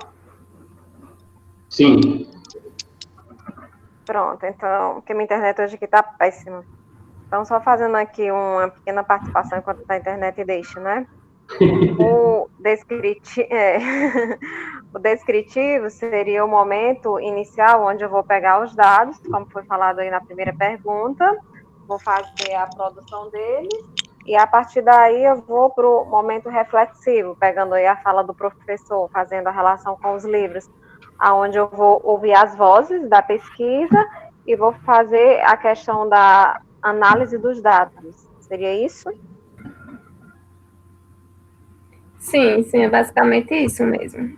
Sim. Pronto, então, porque minha internet hoje aqui está péssima. Então, só fazendo aqui uma pequena participação enquanto a internet deixa, né? O descritivo seria o momento inicial onde eu vou pegar os dados, como foi falado aí na primeira pergunta, vou fazer a produção deles, e a partir daí eu vou para o momento reflexivo, pegando aí a fala do professor, fazendo a relação com os livros, aonde eu vou ouvir as vozes da pesquisa e vou fazer a questão da análise dos dados. Seria isso? Sim, é basicamente isso mesmo.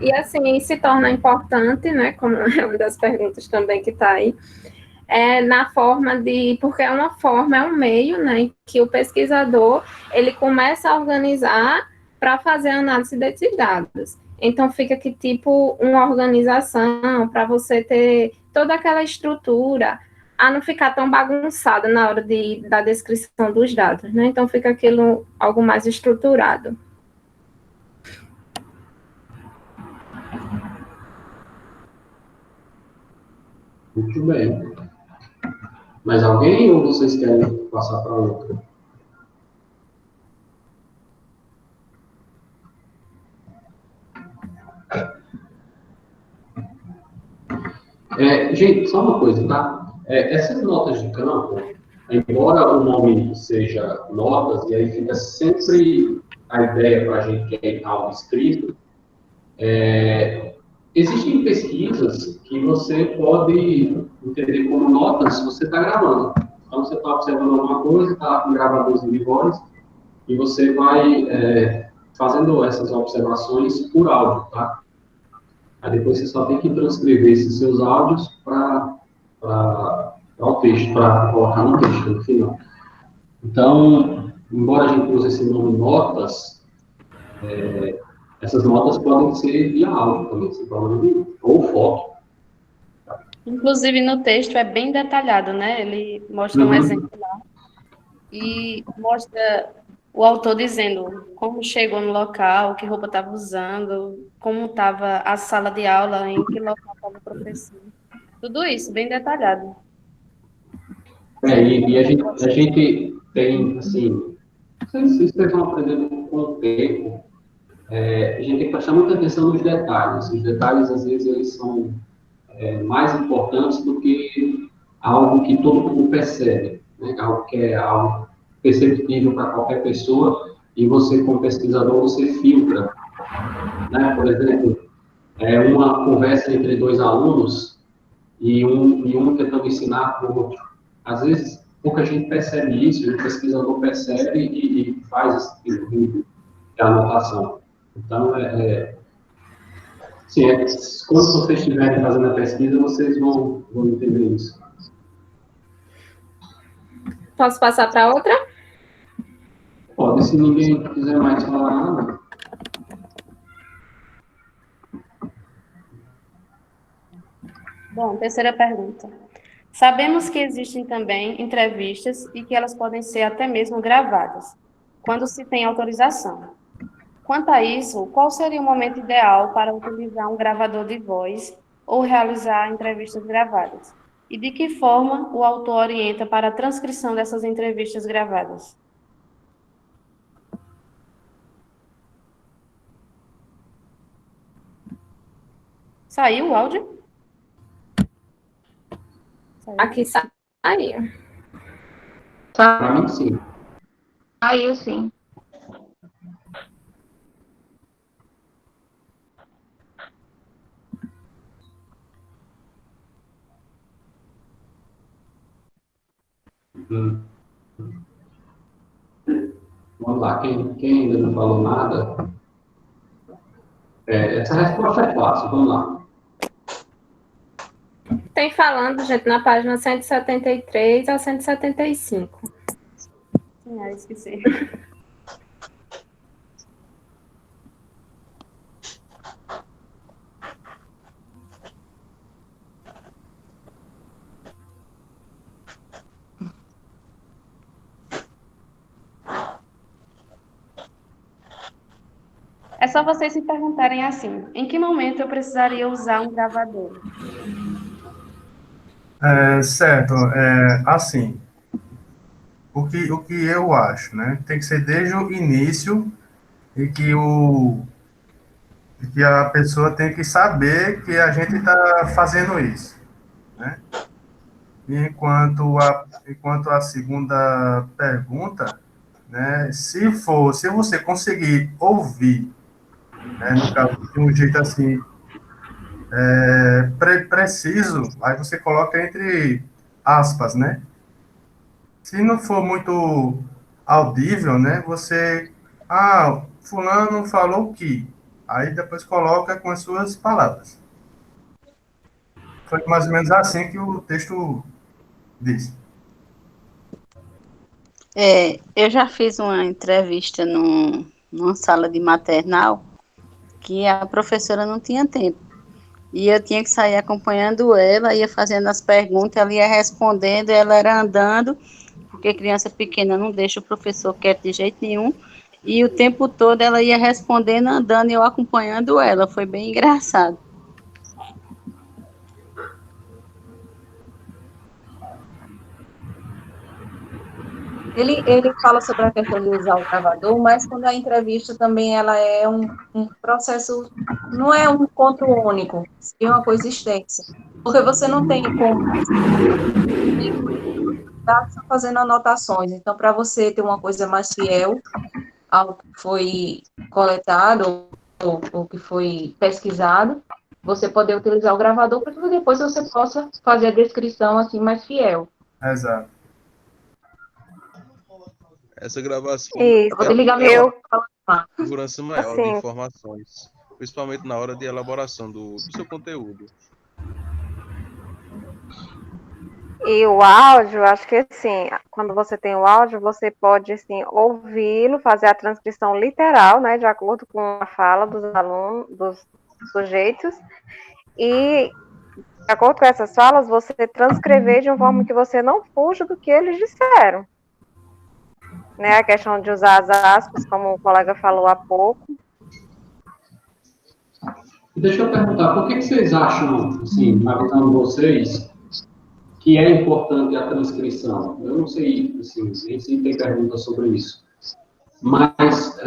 E assim, se torna importante, né, como é uma das perguntas também que está aí, na forma porque é um meio, né, que o pesquisador, ele começa a organizar para fazer a análise desses dados. Então, fica aqui, tipo, uma organização para você ter toda aquela estrutura, a não ficar tão bagunçada na hora da descrição dos dados, né? Então, fica aquilo algo mais estruturado. Muito bem. Mais alguém ou vocês querem passar para outra? Gente, só uma coisa, tá? Essas notas de campo, embora o nome seja notas, e aí fica sempre a ideia para a gente que é algo escrito, existem pesquisas que você pode entender como notas se você está gravando. Então, você está observando alguma coisa, está com gravadores de voz, e você vai fazendo essas observações por áudio, tá? Aí depois você só tem que transcrever esses seus áudios para o texto, para colocar no texto no final. Então, embora a gente use esse nome notas, essas notas podem ser via áudio também, sem problema nenhum, ou foto. Inclusive, no texto é bem detalhado, né? Ele mostra um exemplo lá e mostra o autor dizendo como chegou no local, que roupa estava usando, como estava a sala de aula, em que local estava o professor. Tudo isso, bem detalhado. E a gente tem, assim, não sei se vocês vão aprendendo com o tempo, a gente tem que prestar muita atenção nos detalhes. Os detalhes, às vezes, eles são mais importantes do que algo que todo mundo percebe, né? Algo que é algo perceptível para qualquer pessoa, e você, como pesquisador, você filtra, né? Por exemplo, uma conversa entre dois alunos e um tentando ensinar para o outro. Às vezes, pouca gente percebe isso, o pesquisador percebe e faz esse tipo de anotação. Então, sim, quando vocês estiverem fazendo a pesquisa, vocês vão entender isso. Posso passar para outra? Pode, se ninguém quiser mais falar nada. Bom, terceira pergunta. Sabemos que existem também entrevistas e que elas podem ser até mesmo gravadas, quando se tem autorização. Quanto a isso, qual seria o momento ideal para utilizar um gravador de voz ou realizar entrevistas gravadas? E de que forma o autor orienta para a transcrição dessas entrevistas gravadas? Saiu o áudio? Aqui saiu. Para mim, sim. Saiu, sim. Vamos lá, quem ainda não falou nada? Essa resposta é fácil, vamos lá. Tem falando, gente, na página 173 a 175. Sim, esqueci. É só vocês se perguntarem assim, em que momento eu precisaria usar um gravador? Certo, assim, o que eu acho, né? Tem que ser desde o início e que a pessoa tem que saber que a gente está fazendo isso, né? Enquanto a segunda pergunta, né? Se você conseguir ouvir, né, no caso, de um jeito assim, preciso, aí você coloca entre aspas, né? Se não for muito audível, né, fulano falou que, aí depois coloca com as suas palavras. Foi mais ou menos assim que o texto diz. Eu já fiz uma entrevista numa sala de maternal que a professora não tinha tempo. E eu tinha que sair acompanhando ela, ia fazendo as perguntas, ela ia respondendo, ela era andando, porque criança pequena não deixa o professor quieto de jeito nenhum, e o tempo todo ela ia respondendo, andando, e eu acompanhando ela, foi bem engraçado. Ele fala sobre a questão de usar o gravador, mas quando a entrevista também ela é um processo, não é um encontro único, é uma coisa extensa. Porque você não tem como estar fazendo anotações. Então, para você ter uma coisa mais fiel ao que foi coletado ou que foi pesquisado, você poder utilizar o gravador para que depois você possa fazer a descrição assim mais fiel. Exato. Essa gravação segurança maior de informações, principalmente na hora de elaboração do seu conteúdo. E o áudio, acho que assim, quando você tem o áudio, você pode assim, ouvi-lo, fazer a transcrição literal, né, de acordo com a fala dos alunos, dos sujeitos, e de acordo com essas falas, você transcrever de uma forma que você não fuja do que eles disseram. Né, a questão de usar as aspas, como o colega falou há pouco. Deixa eu perguntar, por que vocês acham, assim, na visão de vocês, que é importante a transcrição? Eu não sei, assim, nem se tem pergunta sobre isso. Mas,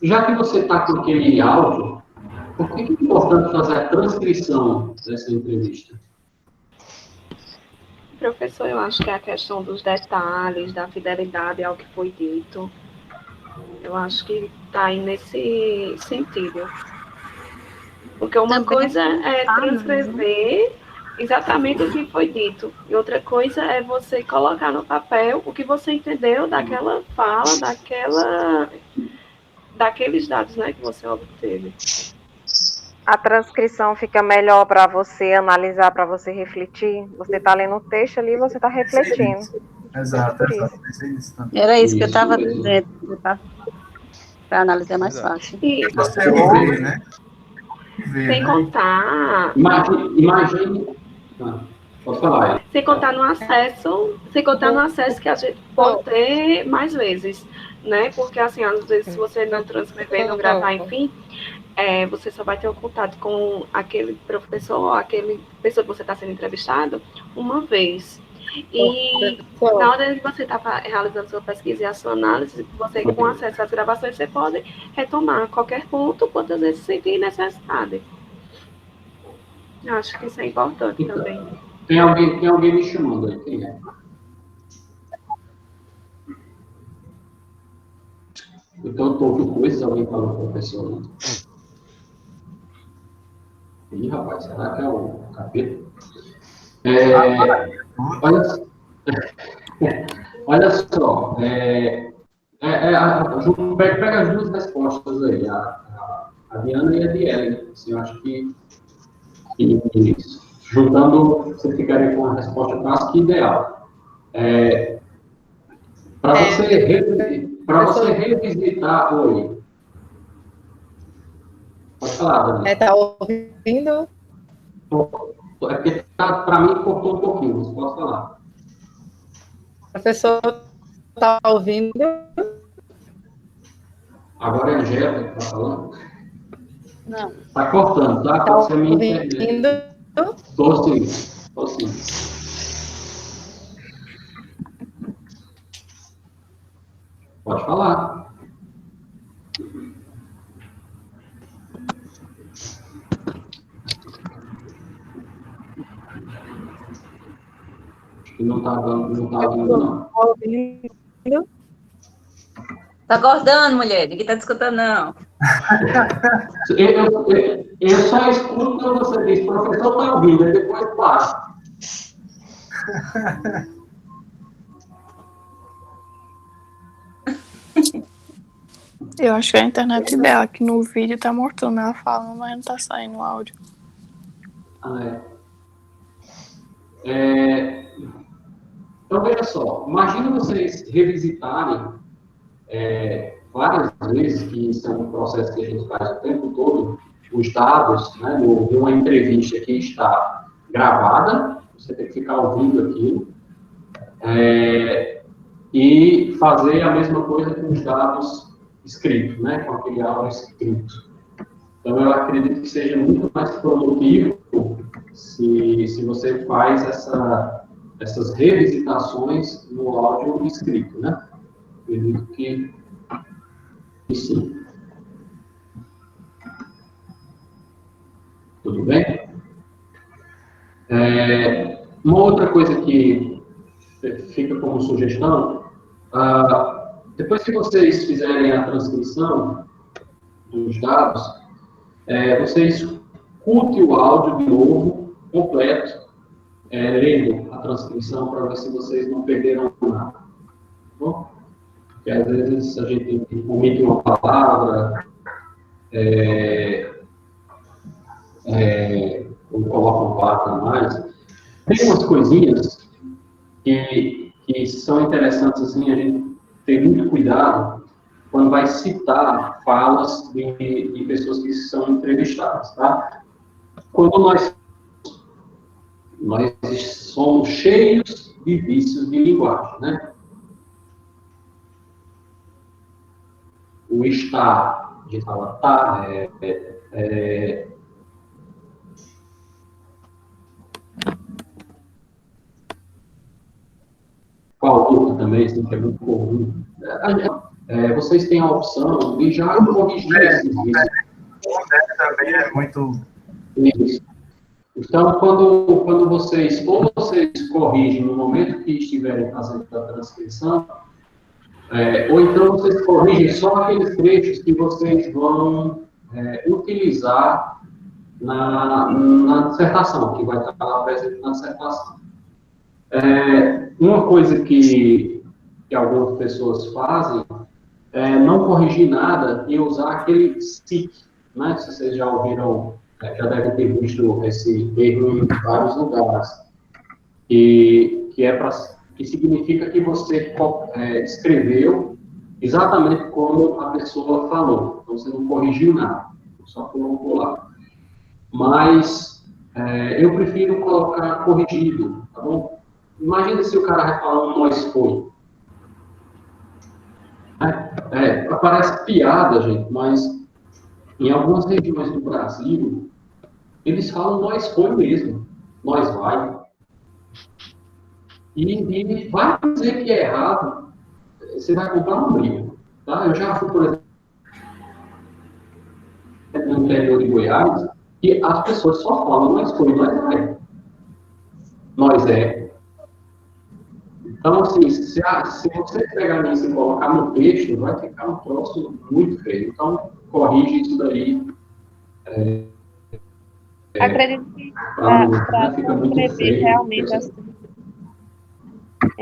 já que você está com aquele áudio, Por que é importante fazer a transcrição dessa entrevista? Professor, eu acho que a questão dos detalhes, da fidelidade ao que foi dito, eu acho que está aí nesse sentido. Porque uma coisa é transcrever exatamente o que foi dito, e outra coisa é você colocar no papel o que você entendeu daquela fala, daqueles dados, né, que você obteve. A transcrição fica melhor para você analisar, para você refletir. Você está lendo o texto ali e você está refletindo. Exato. Era isso que eu estava dizendo. Para analisar é mais fácil. Isso. Você ouve, né? Sem contar. Imagine. Pode falar. Sem contar no acesso que a gente pode ter mais vezes, né? Porque assim, às vezes, se você não transcrever, não gravar, enfim, você só vai ter o contato com aquele professor, aquele pessoa que você está sendo entrevistado, uma vez. E na hora de você estar realizando sua pesquisa e a sua análise, você com acesso às gravações, você pode retomar qualquer ponto quantas vezes sentir necessidade. Eu acho que isso é importante também. Tem alguém me chamando aí, quem é? Então, eu estou ouvindo coisas, alguém falando com o professor, né? Ih, rapaz, será que é o capeta? Olha só, pega as duas respostas aí, a Diana e a Diele. Assim, eu acho que juntando, você ficaria com a resposta quase que ideal. Para você revisitar, oi. Pode falar, Dani. Está ouvindo? É porque para mim cortou um pouquinho, você pode falar. Professor, está ouvindo? Agora é a Angélica que está falando? Não. Está cortando, tá? Está Pode ser minha ouvindo? internet. Estou sim. Pode falar. Acho que não está ouvindo, não. Ouvindo? Tá acordando, mulher? Ninguém tá te escutando, não. Eu só escuto quando você diz, professor, tá ouvindo, aí depois passa. Eu acho que é a internet dela, que no vídeo tá mostrando ela falando, mas não tá saindo o áudio. Então, veja só, imagina vocês revisitarem várias vezes, que isso é um processo que a gente faz o tempo todo, os dados, né, de uma entrevista que está gravada, você tem que ficar ouvindo aquilo, e fazer a mesma coisa com os dados escritos, né, com aquele áudio escrito. Então, eu acredito que seja muito mais produtivo se você faz essas revisitações no áudio escrito, né? Acredito que sim. Tudo bem? Uma outra coisa que fica como sugestão, depois que vocês fizerem a transcrição dos dados, vocês escutem o áudio de novo, completo, lendo a transcrição para ver se vocês não perderam nada. Tá bom? Porque às vezes a gente omite uma palavra, ou coloca um pato a mais. Tem umas coisinhas que são interessantes, assim, a gente ter muito cuidado quando vai citar falas de pessoas que são entrevistadas, tá? Quando nós somos cheios de vícios de linguagem, né? O estar, a gente fala tá, qual outro também, assim, que é muito comum. Vocês têm a opção de já corrigir esses vícios. também é muito... Isso. Então, quando vocês corrigem no momento que estiverem fazendo a transcrição, ou então vocês corrigem só aqueles trechos que vocês vão utilizar na dissertação, que vai estar lá presente na dissertação. Uma coisa que algumas pessoas fazem é não corrigir nada e usar aquele SIC, né? Se vocês já ouviram, já devem ter visto esse termo em vários lugares, que significa que você escreveu exatamente como a pessoa falou, então você não corrigiu nada, só colocou lá. Mas eu prefiro colocar corrigido, tá bom? Imagina se o cara vai falar um nós foi. Parece piada, gente, mas em algumas regiões do Brasil, eles falam nós foi mesmo, nós vai. E vai dizer que é errado, você vai comprar um briga, tá? Eu já fui, por exemplo, no interior de Goiás, e as pessoas só falam nós foi, nós vai. Nós é. Então, assim, se você pegar isso e colocar no texto, vai ficar um troço muito feio. Então, corrige isso daí. Acredito que para transcrever realmente assim.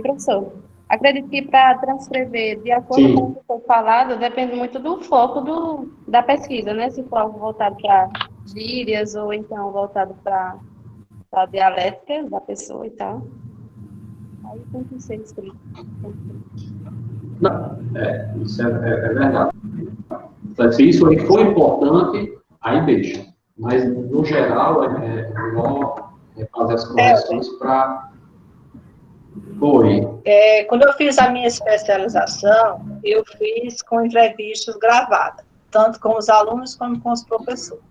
Professor, acredito que para transcrever de acordo com o que foi falado, depende muito do foco da pesquisa, né? Se for voltado para gírias ou então voltado para a dialética da pessoa e tal. Aí tem que ser escrito. Não, isso é verdade. Então, se isso aí for importante, aí deixa. Mas, no geral, é melhor fazer as correções para... Quando eu fiz a minha especialização, eu fiz com entrevistas gravadas, tanto com os alunos como com os professores.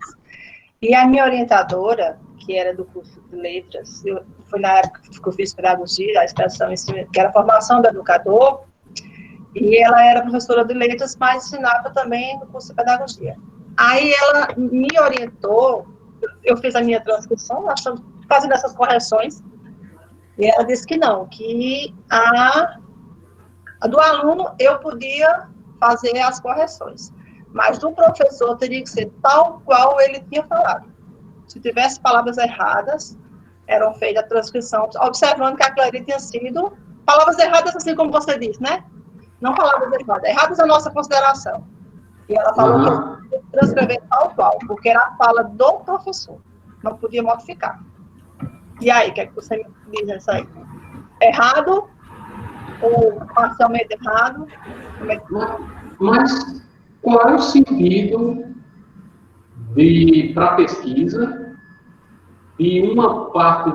E a minha orientadora, que era do curso de letras, foi na época que eu fiz pedagogia, a expressão que era a formação do educador, e ela era professora de letras, mas ensinava também no curso de pedagogia. Aí ela me orientou, eu fiz a minha transcrição, fazendo essas correções, e ela disse que não, que a do aluno eu podia fazer as correções, mas do professor teria que ser tal qual ele tinha falado. Se tivesse palavras erradas, eram feitas a transcrição, observando que aquilo ali tinha sido palavras erradas, assim como você disse, né? Não palavras erradas, erradas a nossa consideração. E ela falou que eu tinha que transcrever tal qual, porque era a fala do professor, não podia modificar. E aí, o que é que você me diz nisso aí? Errado? Ou parcialmente errado? Mas qual é o sentido para a pesquisa e uma parte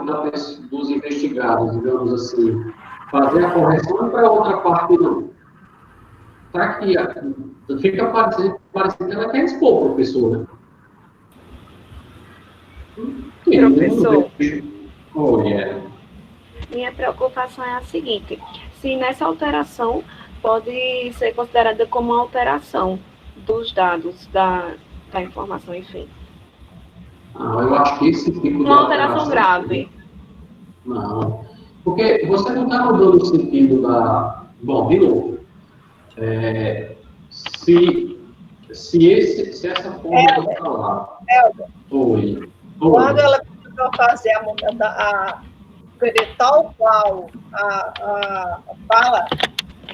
dos investigados, digamos assim, fazer a correção para a outra parte não? Tá aqui, fica parecendo que ela quer expor o professor, né? Professor, Oh, minha preocupação é a seguinte: se nessa alteração pode ser considerada como uma alteração dos dados, da informação, enfim. Eu acho que esse tipo de uma alteração grave. Não, porque você não está mudando o sentido da... Bom, de novo, se essa forma de falar... Quando ela precisou fazer a escrever tal qual a fala,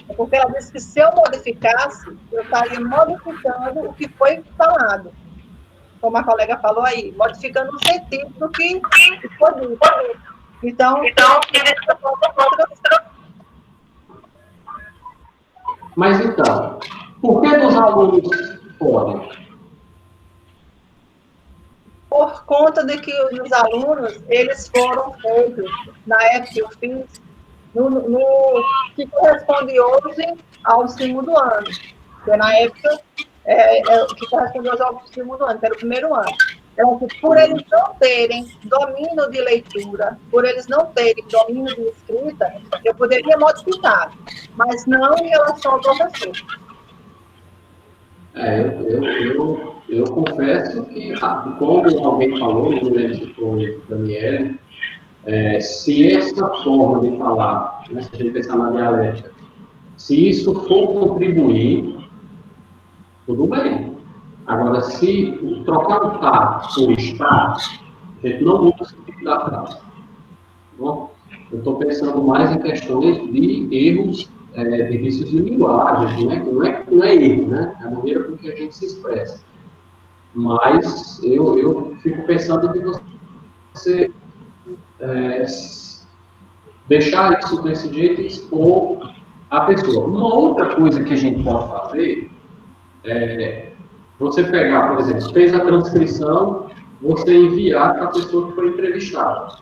é porque ela disse que se eu modificasse, eu estaria modificando o que foi falado. Como a colega falou aí, modificando o sentido do que foi dito. Então, mas então, por que os alunos podem? Por conta de que os alunos, eles foram feitos, na época que eu fiz, que corresponde hoje ao segundo ano. Porque na época, que corresponde hoje ao segundo ano, que era o primeiro ano. Então, por eles não terem domínio de leitura, por eles não terem domínio de escrita, eu poderia modificar, mas não em relação ao professor. Eu confesso que, como alguém falou, não lembro se foi o Daniel, se essa forma de falar, né, se a gente pensar na dialética, se isso for contribuir, tudo bem. Agora, se trocar o tá por está, a gente não muda o sentido da frase. Bom, eu estou pensando mais em questões de erros, de vícios de linguagem, né? Não é erro, né? É a maneira com que a gente se expressa. Mas eu fico pensando de você deixar isso desse jeito e expor a pessoa. Uma outra coisa que a gente pode fazer é você pegar, por exemplo, fez a transcrição, você enviar para a pessoa que foi entrevistada.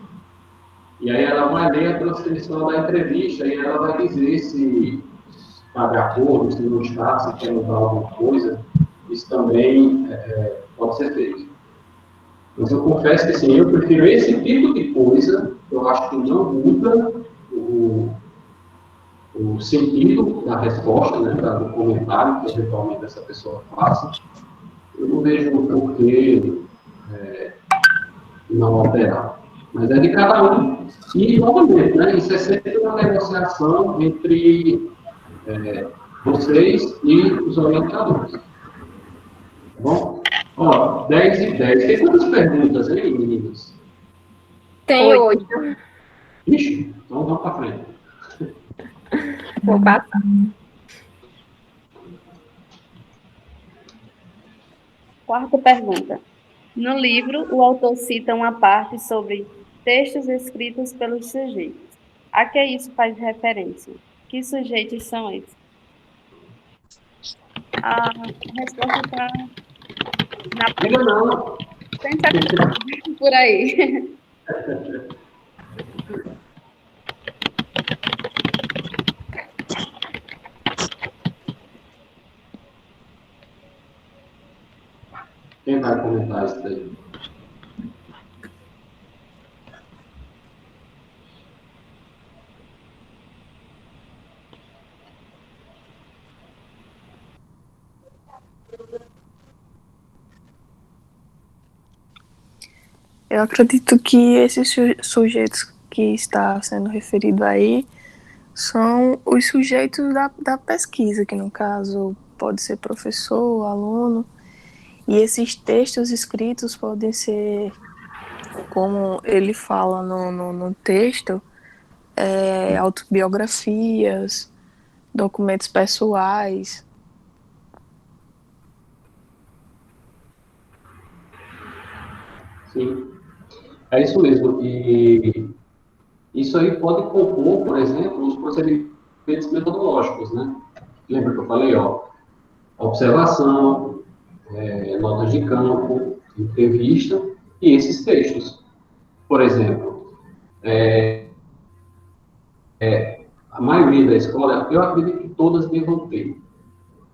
E aí ela vai ler a transcrição da entrevista e ela vai dizer se está de acordo, se não está, se quer mudar alguma coisa. Isso também pode ser feito. Mas eu confesso que assim, eu prefiro esse tipo de coisa, eu acho que não muda o sentido da resposta, né, do comentário que eventualmente essa pessoa faça. Eu não vejo por que não alterar. Mas é de cada um. E, novamente, né, isso é sempre uma negociação entre vocês e os orientadores. Tá bom? Ó, 10 e 10. Tem quantas perguntas aí, meninas? Tem 8. Ixi, então vamos para frente. Vou passar. Quarta pergunta. No livro, o autor cita uma parte sobre textos escritos pelos sujeitos. A que isso faz referência? Que sujeitos são esses? A resposta está Não. por aí. Quem vai comentar isso daí? Eu acredito que esses sujeitos que está sendo referido aí são os sujeitos da pesquisa, que no caso pode ser professor, aluno, e esses textos escritos podem ser, como ele fala no texto, autobiografias, documentos pessoais. Sim, é isso mesmo. E isso aí pode compor, por exemplo, os procedimentos metodológicos, né? Lembra que eu falei, ó, observação, notas de campo, entrevista e esses textos. Por exemplo, a maioria da escola, eu acredito que todas devam ter,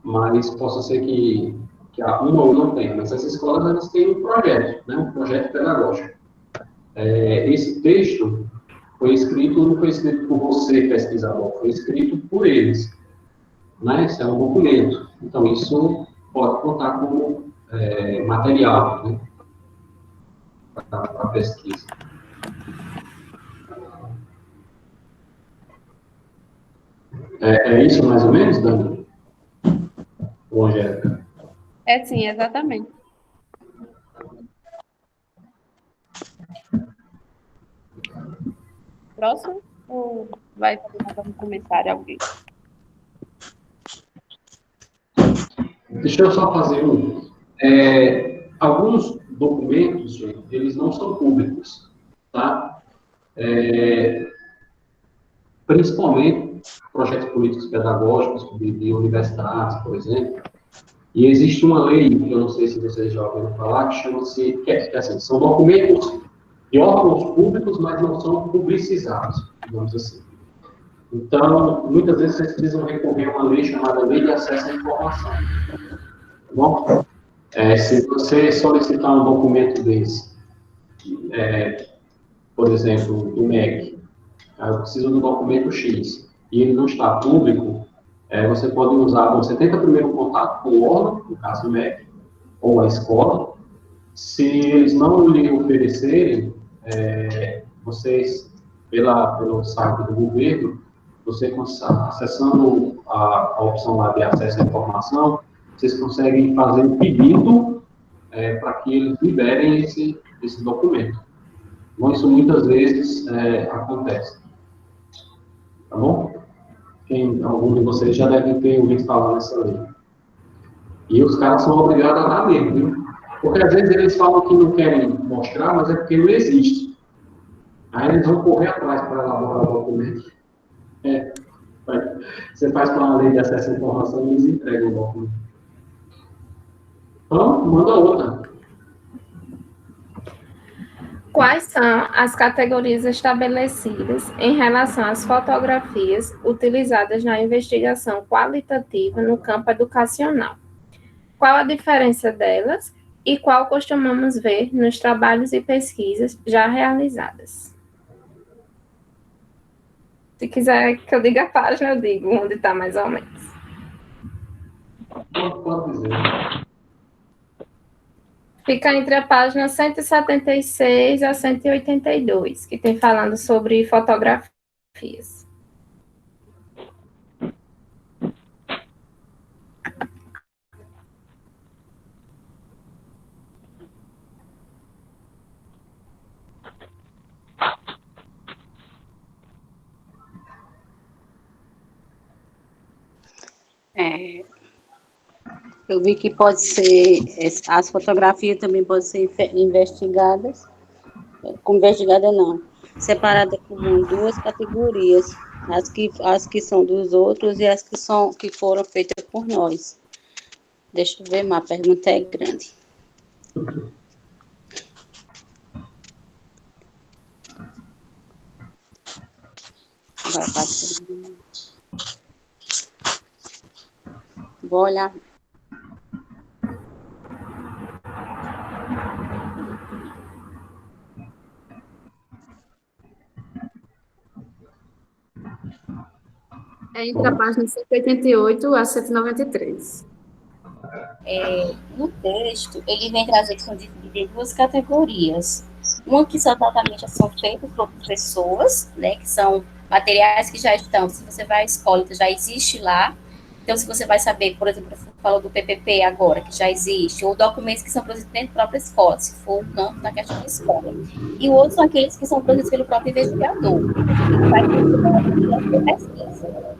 mas possa ser que uma ou não tenha, mas essas escolas elas têm um projeto, né? Um projeto pedagógico. Esse texto não foi escrito por você, pesquisador, foi escrito por eles. Né? Isso é um documento. Então, isso pode contar como material, né? Para a pesquisa. É isso mais ou menos, Dani? Ou Angélica? É sim, exatamente. Próximo? Ou vai fazer mais algum comentário alguém? Deixa eu só fazer um. Alguns documentos, gente, eles não são públicos, tá? Principalmente projetos políticos pedagógicos de universidades, por exemplo. E existe uma lei, que eu não sei se vocês já ouviram falar, que chama-se, assim, são documentos de órgãos públicos, mas não são publicizados, digamos assim. Então, muitas vezes vocês precisam recorrer a uma lei chamada Lei de Acesso à Informação. Tá bom? Se você solicitar um documento desse, por exemplo, do MEC, eu preciso do documento X, e ele não está público, você pode usar, você tenta primeiro contato com o órgão, no caso do MEC, ou a escola. Se eles não lhe oferecerem, vocês, pelo site do governo, você acessando a opção lá de acesso à informação, vocês conseguem fazer um pedido para que eles liberem esse documento. Bom, isso muitas vezes acontece. Tá bom? Algum de vocês já devem ter ouvido falar nessa lei. E os caras são obrigados a dar mesmo, viu? Porque às vezes eles falam que não querem mostrar, mas é porque não existe. Aí eles vão correr atrás para elaborar o documento. Você faz com a lei de acesso à informação e eles entregam o documento. Então, manda outra. Quais são as categorias estabelecidas em relação às fotografias utilizadas na investigação qualitativa no campo educacional? Qual a diferença delas e qual costumamos ver nos trabalhos e pesquisas já realizadas? Se quiser que eu diga a página, eu digo onde está mais ou menos. Pode dizer. Fica entre a página 176 a 182, que tem falando sobre fotografias. Eu vi que pode ser, as fotografias também podem ser investigadas, separada como duas categorias, as que são dos outros e as que foram feitas por nós. Deixa eu ver, mas a pergunta é grande. Vai passar. Vou olhar. É entre a página 188 a 193. No texto, ele vem trazer que são divididas em duas categorias. Uma que são totalmente são feitas por pessoas, né, que são materiais que já estão, se você vai à escola, já existe lá. Então, se você vai saber, por exemplo, falou do PPP agora, que já existe, ou documentos que são produzidos dentro da própria escola, se for o campo na questão da escola. E o outro são aqueles que são produzidos pelo próprio investigador, que vai ter pesquisa.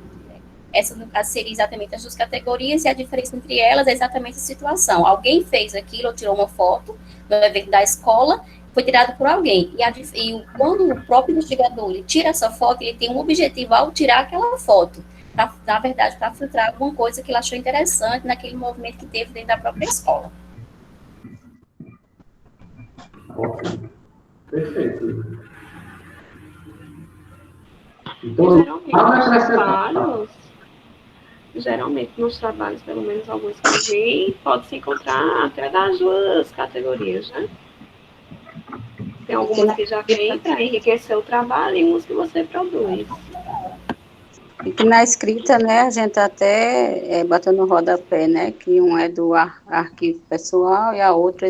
Essa, no caso, seria exatamente as duas categorias, e a diferença entre elas é exatamente a situação. Alguém fez aquilo, ou tirou uma foto no evento da escola, foi tirado por alguém. E quando o próprio investigador ele tira essa foto, ele tem um objetivo ao tirar aquela foto. Na verdade, para filtrar alguma coisa que ele achou interessante naquele movimento que teve dentro da própria escola. Ok. Perfeito. Então, geralmente nos trabalhos, pelo menos alguns que eu vi, pode-se encontrar até das duas categorias, né? Tem algumas que já vêm para enriquecer o trabalho e uns que você produz. E que na escrita, né, a gente até bota no rodapé, né, que um é do arquivo pessoal e a outra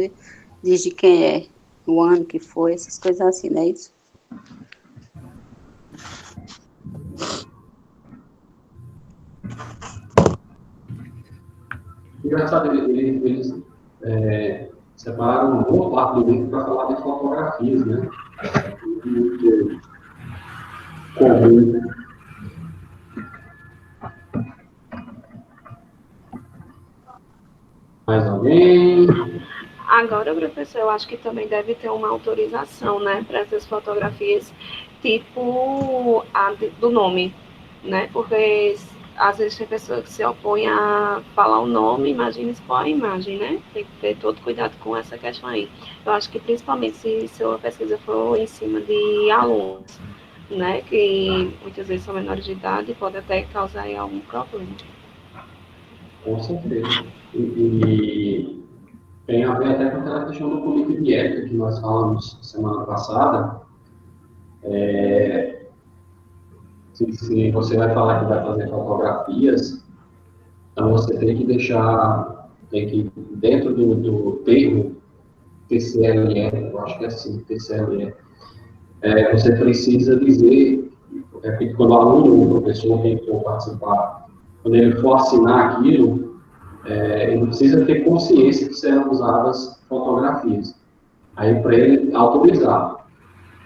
diz de quem é, o ano que foi, essas coisas assim, não é isso? Engraçado, eles separaram uma boa parte do livro para falar de fotografias, né? Muito comum. Mais alguém? Agora, professor, eu acho que também deve ter uma autorização, né, para essas fotografias, tipo a do nome, né? Porque às vezes tem pessoas que se opõem a falar o nome, imagina expor a imagem, né? Tem que ter todo cuidado com essa questão aí. Eu acho que principalmente se a pesquisa for em cima de alunos, né? Que muitas vezes são menores de idade, pode até causar aí algum problema. Com certeza. E tem a ver até com aquela questão do comitê de ética que nós falamos semana passada. Se você vai falar que vai fazer fotografias, então você tem que deixar tem que, dentro do termo TCLE, eu acho que é assim, TCLE, você precisa dizer, que quando o aluno, o professor, quem for participar, quando ele for assinar aquilo, ele precisa ter consciência que serão usadas fotografias. Aí, para ele autorizar.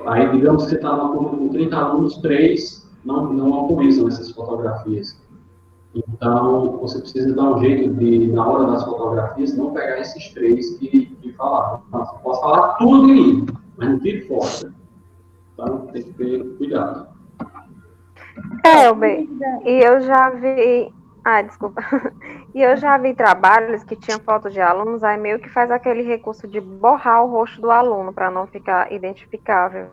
Aí, digamos que você está numa turma com 30 alunos, 3 não autorizam essas fotografias. Então, você precisa dar um jeito de, na hora das fotografias, não pegar esses 3 que falaram. Você pode falar tudo em mim, mas não tire foto. Então, tem que ter cuidado. Bem, e eu já vi... desculpa. E eu já vi trabalhos que tinham foto de alunos, aí meio que faz aquele recurso de borrar o rosto do aluno, para não ficar identificável.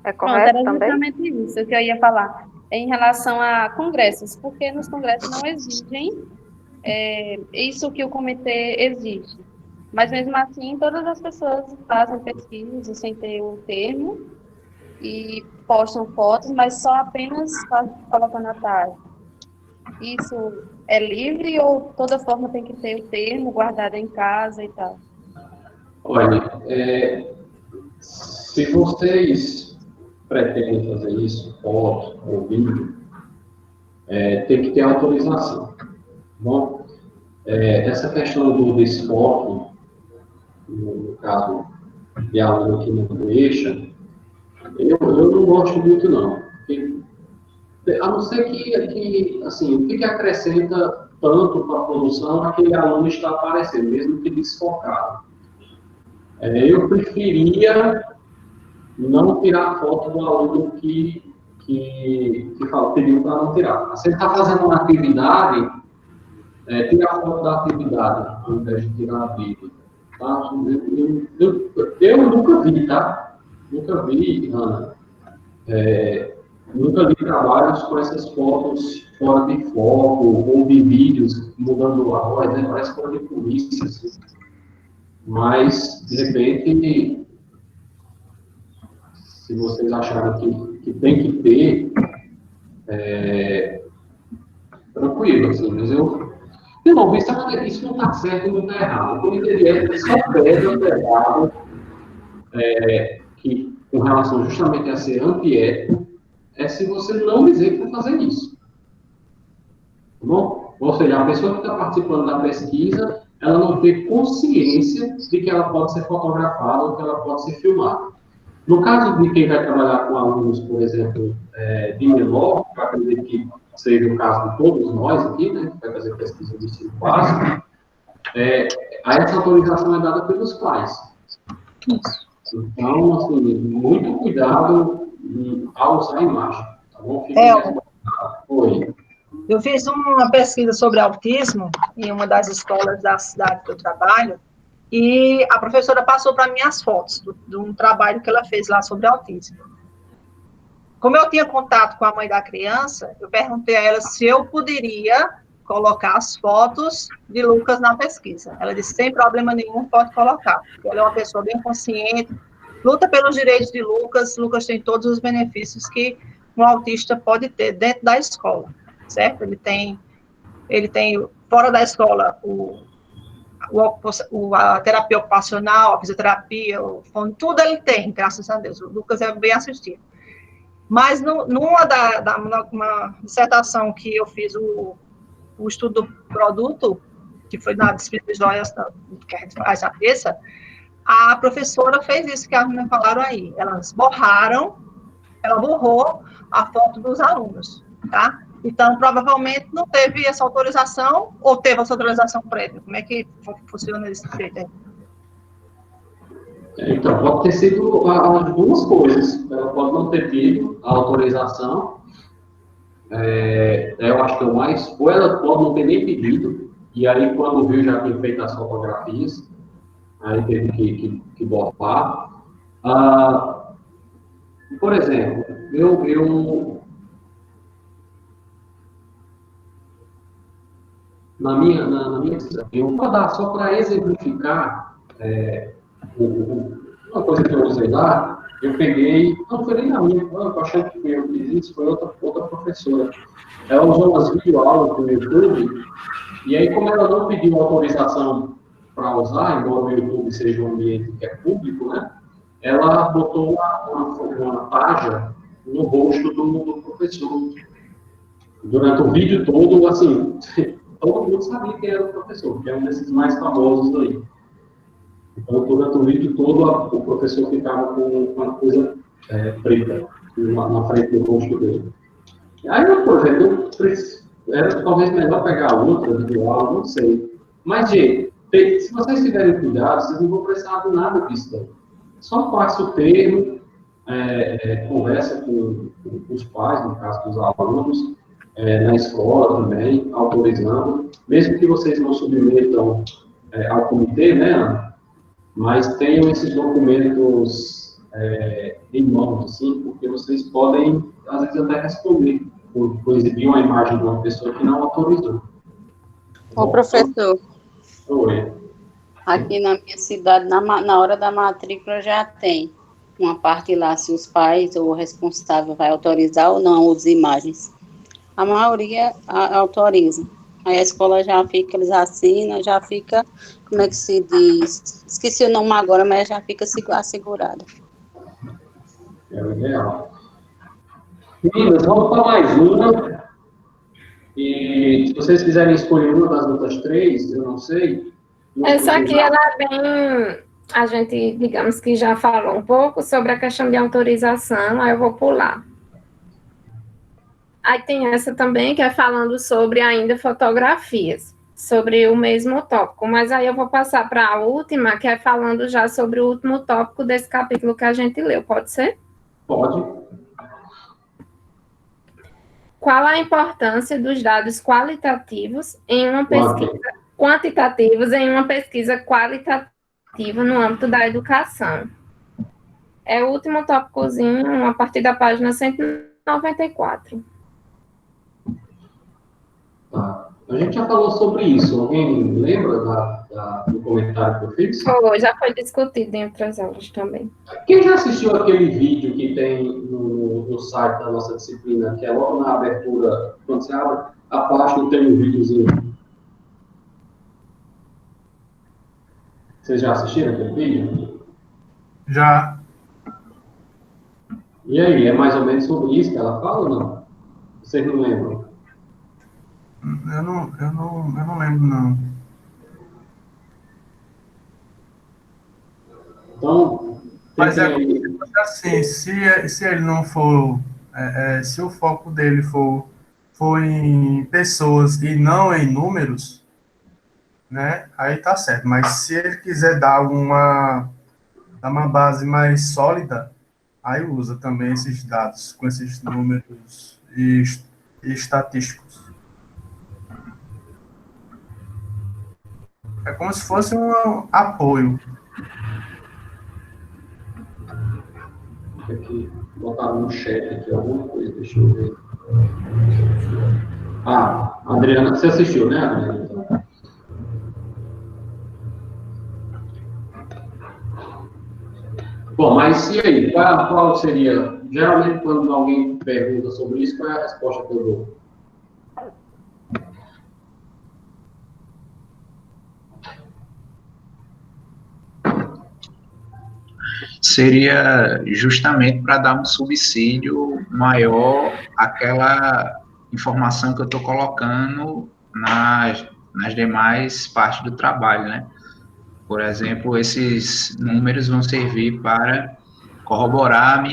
É correto Pronto, era também? justamente isso que eu ia falar, em relação a congressos, porque nos congressos não exigem isso que o comitê exige. Mas, mesmo assim, todas as pessoas fazem pesquisas sem ter o termo e postam fotos, mas só apenas colocando a tag. Isso é livre ou toda forma tem que ter o termo guardado em casa e tal? Olha, se vocês pretendem fazer isso, foto ou vídeo, tem que ter autorização. Bom, essa questão do desfoque, no caso de aluno que não deixa, eu não gosto muito, não. Porque, a não ser que assim, o que acrescenta tanto para a produção aquele aluno está aparecendo, mesmo que desfocado. Eu preferia não tirar foto do aluno que pediu para não tirar. Se ele está fazendo uma atividade, tira a foto da atividade, ao invés de tirar a vídeo. Tá? Eu nunca vi, tá? Nunca vi, Ana. Nunca vi trabalhos com essas fotos fora de foco, ou de vídeos mudando a voz, né? Parece coisa de polícia, assim. Mas, de repente, se vocês acharem que tem que ter, tranquilo, assim, mas não, isso não está certo e não está errado. O comitê de ética só pede o pegado que, com relação justamente a ser antiético, se você não dizer que está fazendo isso. Tá bom? Ou seja, a pessoa que está participando da pesquisa, ela não tem consciência de que ela pode ser fotografada ou que ela pode ser filmada. No caso de quem vai trabalhar com alunos, por exemplo, de menor, eu acredito que seja o caso de todos nós aqui, né, que vai fazer pesquisa de ensino básico, essa autorização é dada pelos pais. Então, assim, muito cuidado ao usar a imagem, tá bom? Eu fiz uma pesquisa sobre autismo em uma das escolas da cidade que eu trabalho, e a professora passou para mim as fotos de um trabalho que ela fez lá sobre autismo. Como eu tinha contato com a mãe da criança, eu perguntei a ela se eu poderia colocar as fotos de Lucas na pesquisa. Ela disse, sem problema nenhum, pode colocar. Ela é uma pessoa bem consciente, luta pelos direitos de Lucas. Lucas tem todos os benefícios que um autista pode ter dentro da escola, certo? Ele tem fora da escola, a terapia ocupacional, a fisioterapia, o fono, tudo ele tem, graças a Deus. O Lucas é bem assistido. Mas numa dissertação que eu fiz o estudo do produto, que foi na disciplina de joias, que a gente faz a peça, a professora fez isso que as meninas falaram aí. Ela borrou a foto dos alunos, tá? Então, provavelmente, não teve essa autorização, ou teve essa autorização prévia. Como é que funciona esse jeito aí? Então, pode ter sido as duas coisas. Ela pode não ter tido a autorização, eu acho que é o mais... Ou ela pode não ter nem pedido, e aí, quando viu, já tinha feito as fotografias, aí teve que borrar. Por exemplo, na minha eu vou dar só para exemplificar uma coisa que eu usei lá, eu peguei, não foi nem na minha, eu achei que foi eu que fiz isso, foi outra professora. Ela usou umas videoaulas do YouTube, e aí, como ela não pediu autorização para usar, embora o YouTube seja um ambiente que é público, né? Ela botou uma página no rosto do professor. Durante o vídeo todo, assim, todo mundo sabia quem era o professor, que é um desses mais famosos aí. Então, durante o vídeo todo, o professor ficava com uma coisa preta na frente do rosto dele. Aí, por exemplo, era talvez melhor pegar outra videoaula, não sei. Mas, gente, se vocês tiverem cuidado, vocês não vão precisar de nada disso daí. Só passa o termo, conversa com os pais, no caso dos alunos, na escola também, autorizando, mesmo que vocês não submetam ao comitê, né, Ana? Mas tenham esses documentos em mãos, assim, porque vocês podem, às vezes, até responder por exibir uma imagem de uma pessoa que não autorizou. Ô, professor. Oi. Aqui na minha cidade, na hora da matrícula, já tem uma parte lá, se os pais ou o responsável vai autorizar ou não as imagens. A maioria autoriza. Aí a escola já fica, eles assinam, já fica, como é que se diz? Esqueci o nome agora, mas já fica assegurada. É o ideal. Meninas, vamos para mais uma. E se vocês quiserem escolher uma das outras três, eu não sei. Essa aqui, ela é bem... A gente, digamos que já falou um pouco sobre a questão de autorização, aí eu vou pular. Aí tem essa também, que é falando sobre ainda fotografias, sobre o mesmo tópico. Mas aí eu vou passar para a última, que é falando já sobre o último tópico desse capítulo que a gente leu. Pode ser? Pode. Qual a importância dos dados qualitativos em uma pesquisa... quantitativos em uma pesquisa qualitativa no âmbito da educação? É o último tópicozinho, a partir da página 194. Tá. A gente já falou sobre isso. Alguém lembra do comentário que eu fiz? Já foi discutido em outras aulas também. Quem já assistiu aquele vídeo que tem no site da nossa disciplina, que é logo na abertura, quando você abre a página, tem um videozinho? Vocês já assistiram aquele vídeo? Já. E aí, é mais ou menos sobre isso que ela fala ou não? Vocês não lembram? Eu não lembro, não. Então, mas assim, se ele não for, se o foco dele for em pessoas e não em números, né, aí tá certo. Mas se ele quiser dar uma base mais sólida, aí usa também esses dados, com esses números e estatísticos. É como se fosse um apoio. Aqui, botar no chat aqui alguma coisa, deixa eu ver. Adriana, você assistiu, né, Adriana? Então. Bom, mas e aí? Qual seria? Geralmente, quando alguém pergunta sobre isso, qual é a resposta que eu dou? Seria justamente para dar um subsídio maior àquela informação que eu estou colocando nas demais partes do trabalho, né? Por exemplo, esses números vão servir para corroborar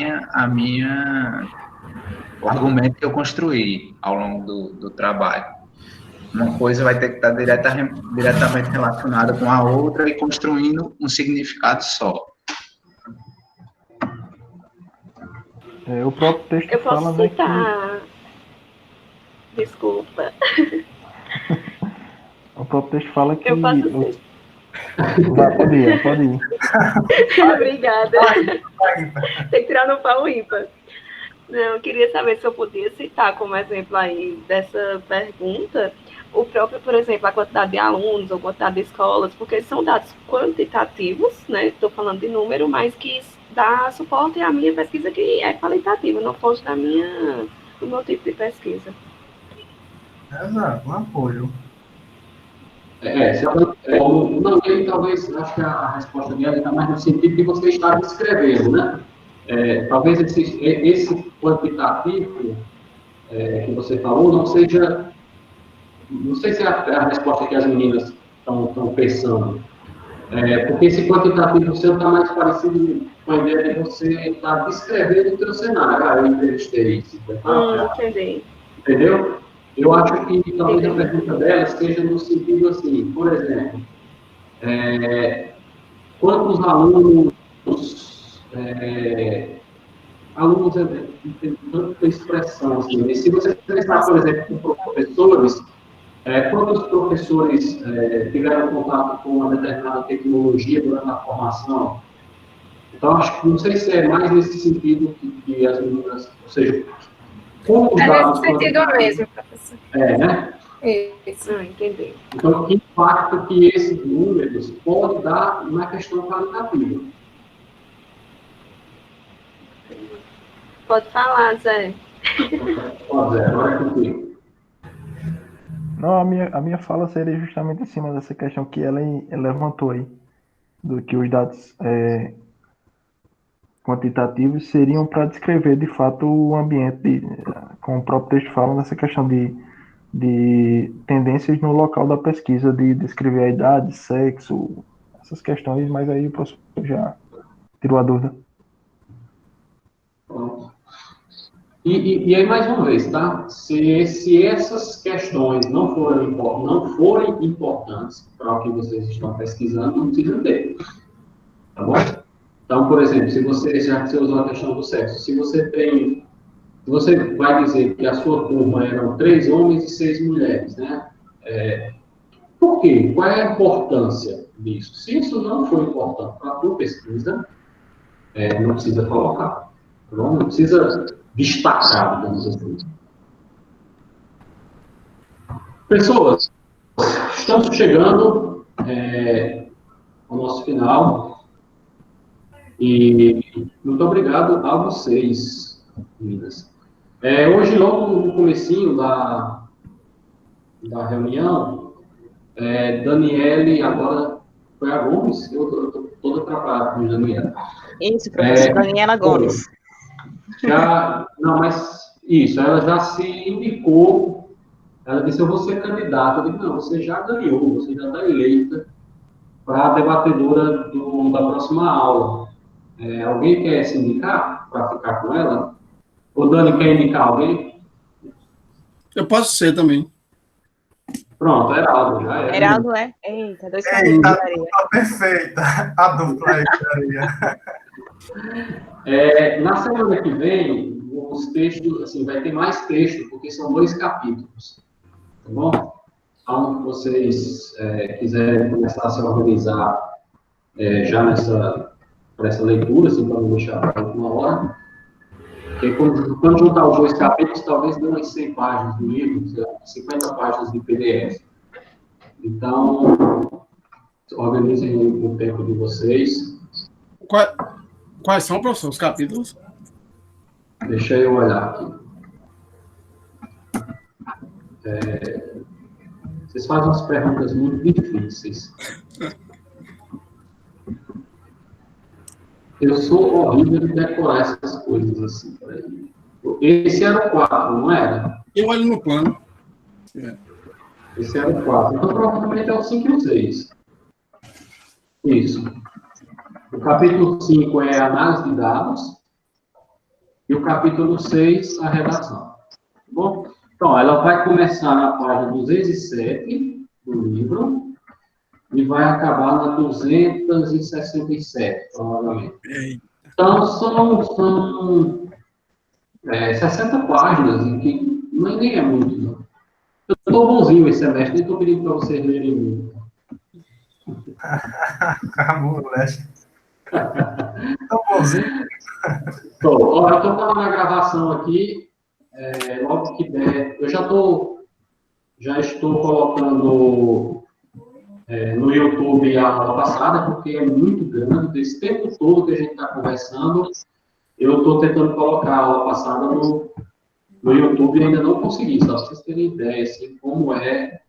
o argumento que eu construí ao longo do trabalho. Uma coisa vai ter que estar diretamente relacionada com a outra e construindo um significado só. O próprio texto eu posso fala citar... Que... Desculpa. O próprio texto fala que... Eu posso citar. Pode ir. Obrigada. Tem que tirar no pau ímpar. Não, eu queria saber se eu podia citar como exemplo aí dessa pergunta o próprio, por exemplo, a quantidade de alunos ou quantidade de escolas, porque são dados quantitativos, né? Estou falando de número, mas que dar suporte à minha pesquisa, que é qualitativa, não foge do meu tipo de pesquisa. Exato, um apoio. Não, ele talvez, acho que a resposta dela está mais no sentido que você está descrevendo, né? Talvez esse quantitativo que você falou não seja, não sei se é a resposta que as meninas estão pensando, porque esse quantitativo seu está mais parecido com a ideia de você estar descrevendo o seu cenário. Eu entrevistei 50, Entendi. entendeu? Eu acho que talvez a pergunta dela seja no sentido assim, por exemplo, quantos alunos tem tanta expressão assim, e se você pensar, por exemplo, com professores, quantos professores tiveram contato com uma determinada tecnologia durante a formação? Então, acho que não sei se é mais nesse sentido que as meninas, ou seja, como os dados... nesse sentido mesmo, professor. Né? Isso, entendi. Então, que impacto que esses números podem dar na questão qualitativa? Pode falar, Zé. Pode, Zé, agora é contigo. Não, a minha fala seria justamente em cima dessa questão que ela levantou aí, do que os dados quantitativos seriam para descrever, de fato, o ambiente, como o próprio texto fala, nessa questão de tendências no local da pesquisa, de descrever a idade, sexo, essas questões, mas aí o professor já tirou a dúvida. Pronto. E aí, mais uma vez, tá? Se essas questões não forem importantes para o que vocês estão pesquisando, não precisa ter. Tá bom? Então, por exemplo, se você usou a questão do sexo, se você vai dizer que a sua turma eram 3 homens e 6 mulheres, né? Por quê? Qual é a importância disso? Se isso não for importante para a tua pesquisa, não precisa colocar. Tá bom? Não precisa destacar, digamos assim. Pessoas, estamos chegando ao nosso final. E muito obrigado a vocês, meninas. Hoje, logo no comecinho da reunião, Daniele, agora foi a Gomes, eu estou toda atrapalhada com Daniela. Isso, professor, Daniela Gomes. Não, mas isso, ela já se indicou, ela disse, eu vou ser candidata. Eu disse, não, você já ganhou, você já está eleita para a debatedora da próxima aula. Alguém quer se indicar para ficar com ela? O Dani quer indicar alguém? Eu posso ser também. Pronto, Heraldo já é. Heraldo é? Eita, 2 Eita, tá perfeita. A dupla aí, na semana que vem, os textos, assim, vai ter mais texto, porque são 2 capítulos. Tá bom? Então, se vocês quiserem começar a se organizar já para essa leitura, assim, para não deixar para a última hora. Porque quando juntar os 2 capítulos, talvez dê umas 100 páginas do livro, 50 páginas de PDF. Então, organizem o tempo de vocês. Quais são, professor, os capítulos? Deixa eu olhar aqui. Vocês fazem umas perguntas muito difíceis. Eu sou horrível de decorar essas coisas assim. Esse era o 4, não era? Eu olho no plano. Esse era o 4. Então, provavelmente é o 5 e o 6. Isso. O capítulo 5 é a análise de dados. E o capítulo 6, a redação. Tá bom? Então, ela vai começar na página 207 do livro. E vai acabar na 267, provavelmente. Então, são 60 páginas, em que nem é muito, não. Eu estou bonzinho esse semestre, nem estou pedindo para vocês lerem muito. Acabou, Leste. Estou bonzinho. Eu estou falando na gravação aqui, logo que der. Eu já estou colocando no YouTube a aula passada, porque é muito grande, desse tempo todo que a gente está conversando, eu estou tentando colocar a aula passada no YouTube e ainda não consegui, só para vocês terem ideia, assim, como é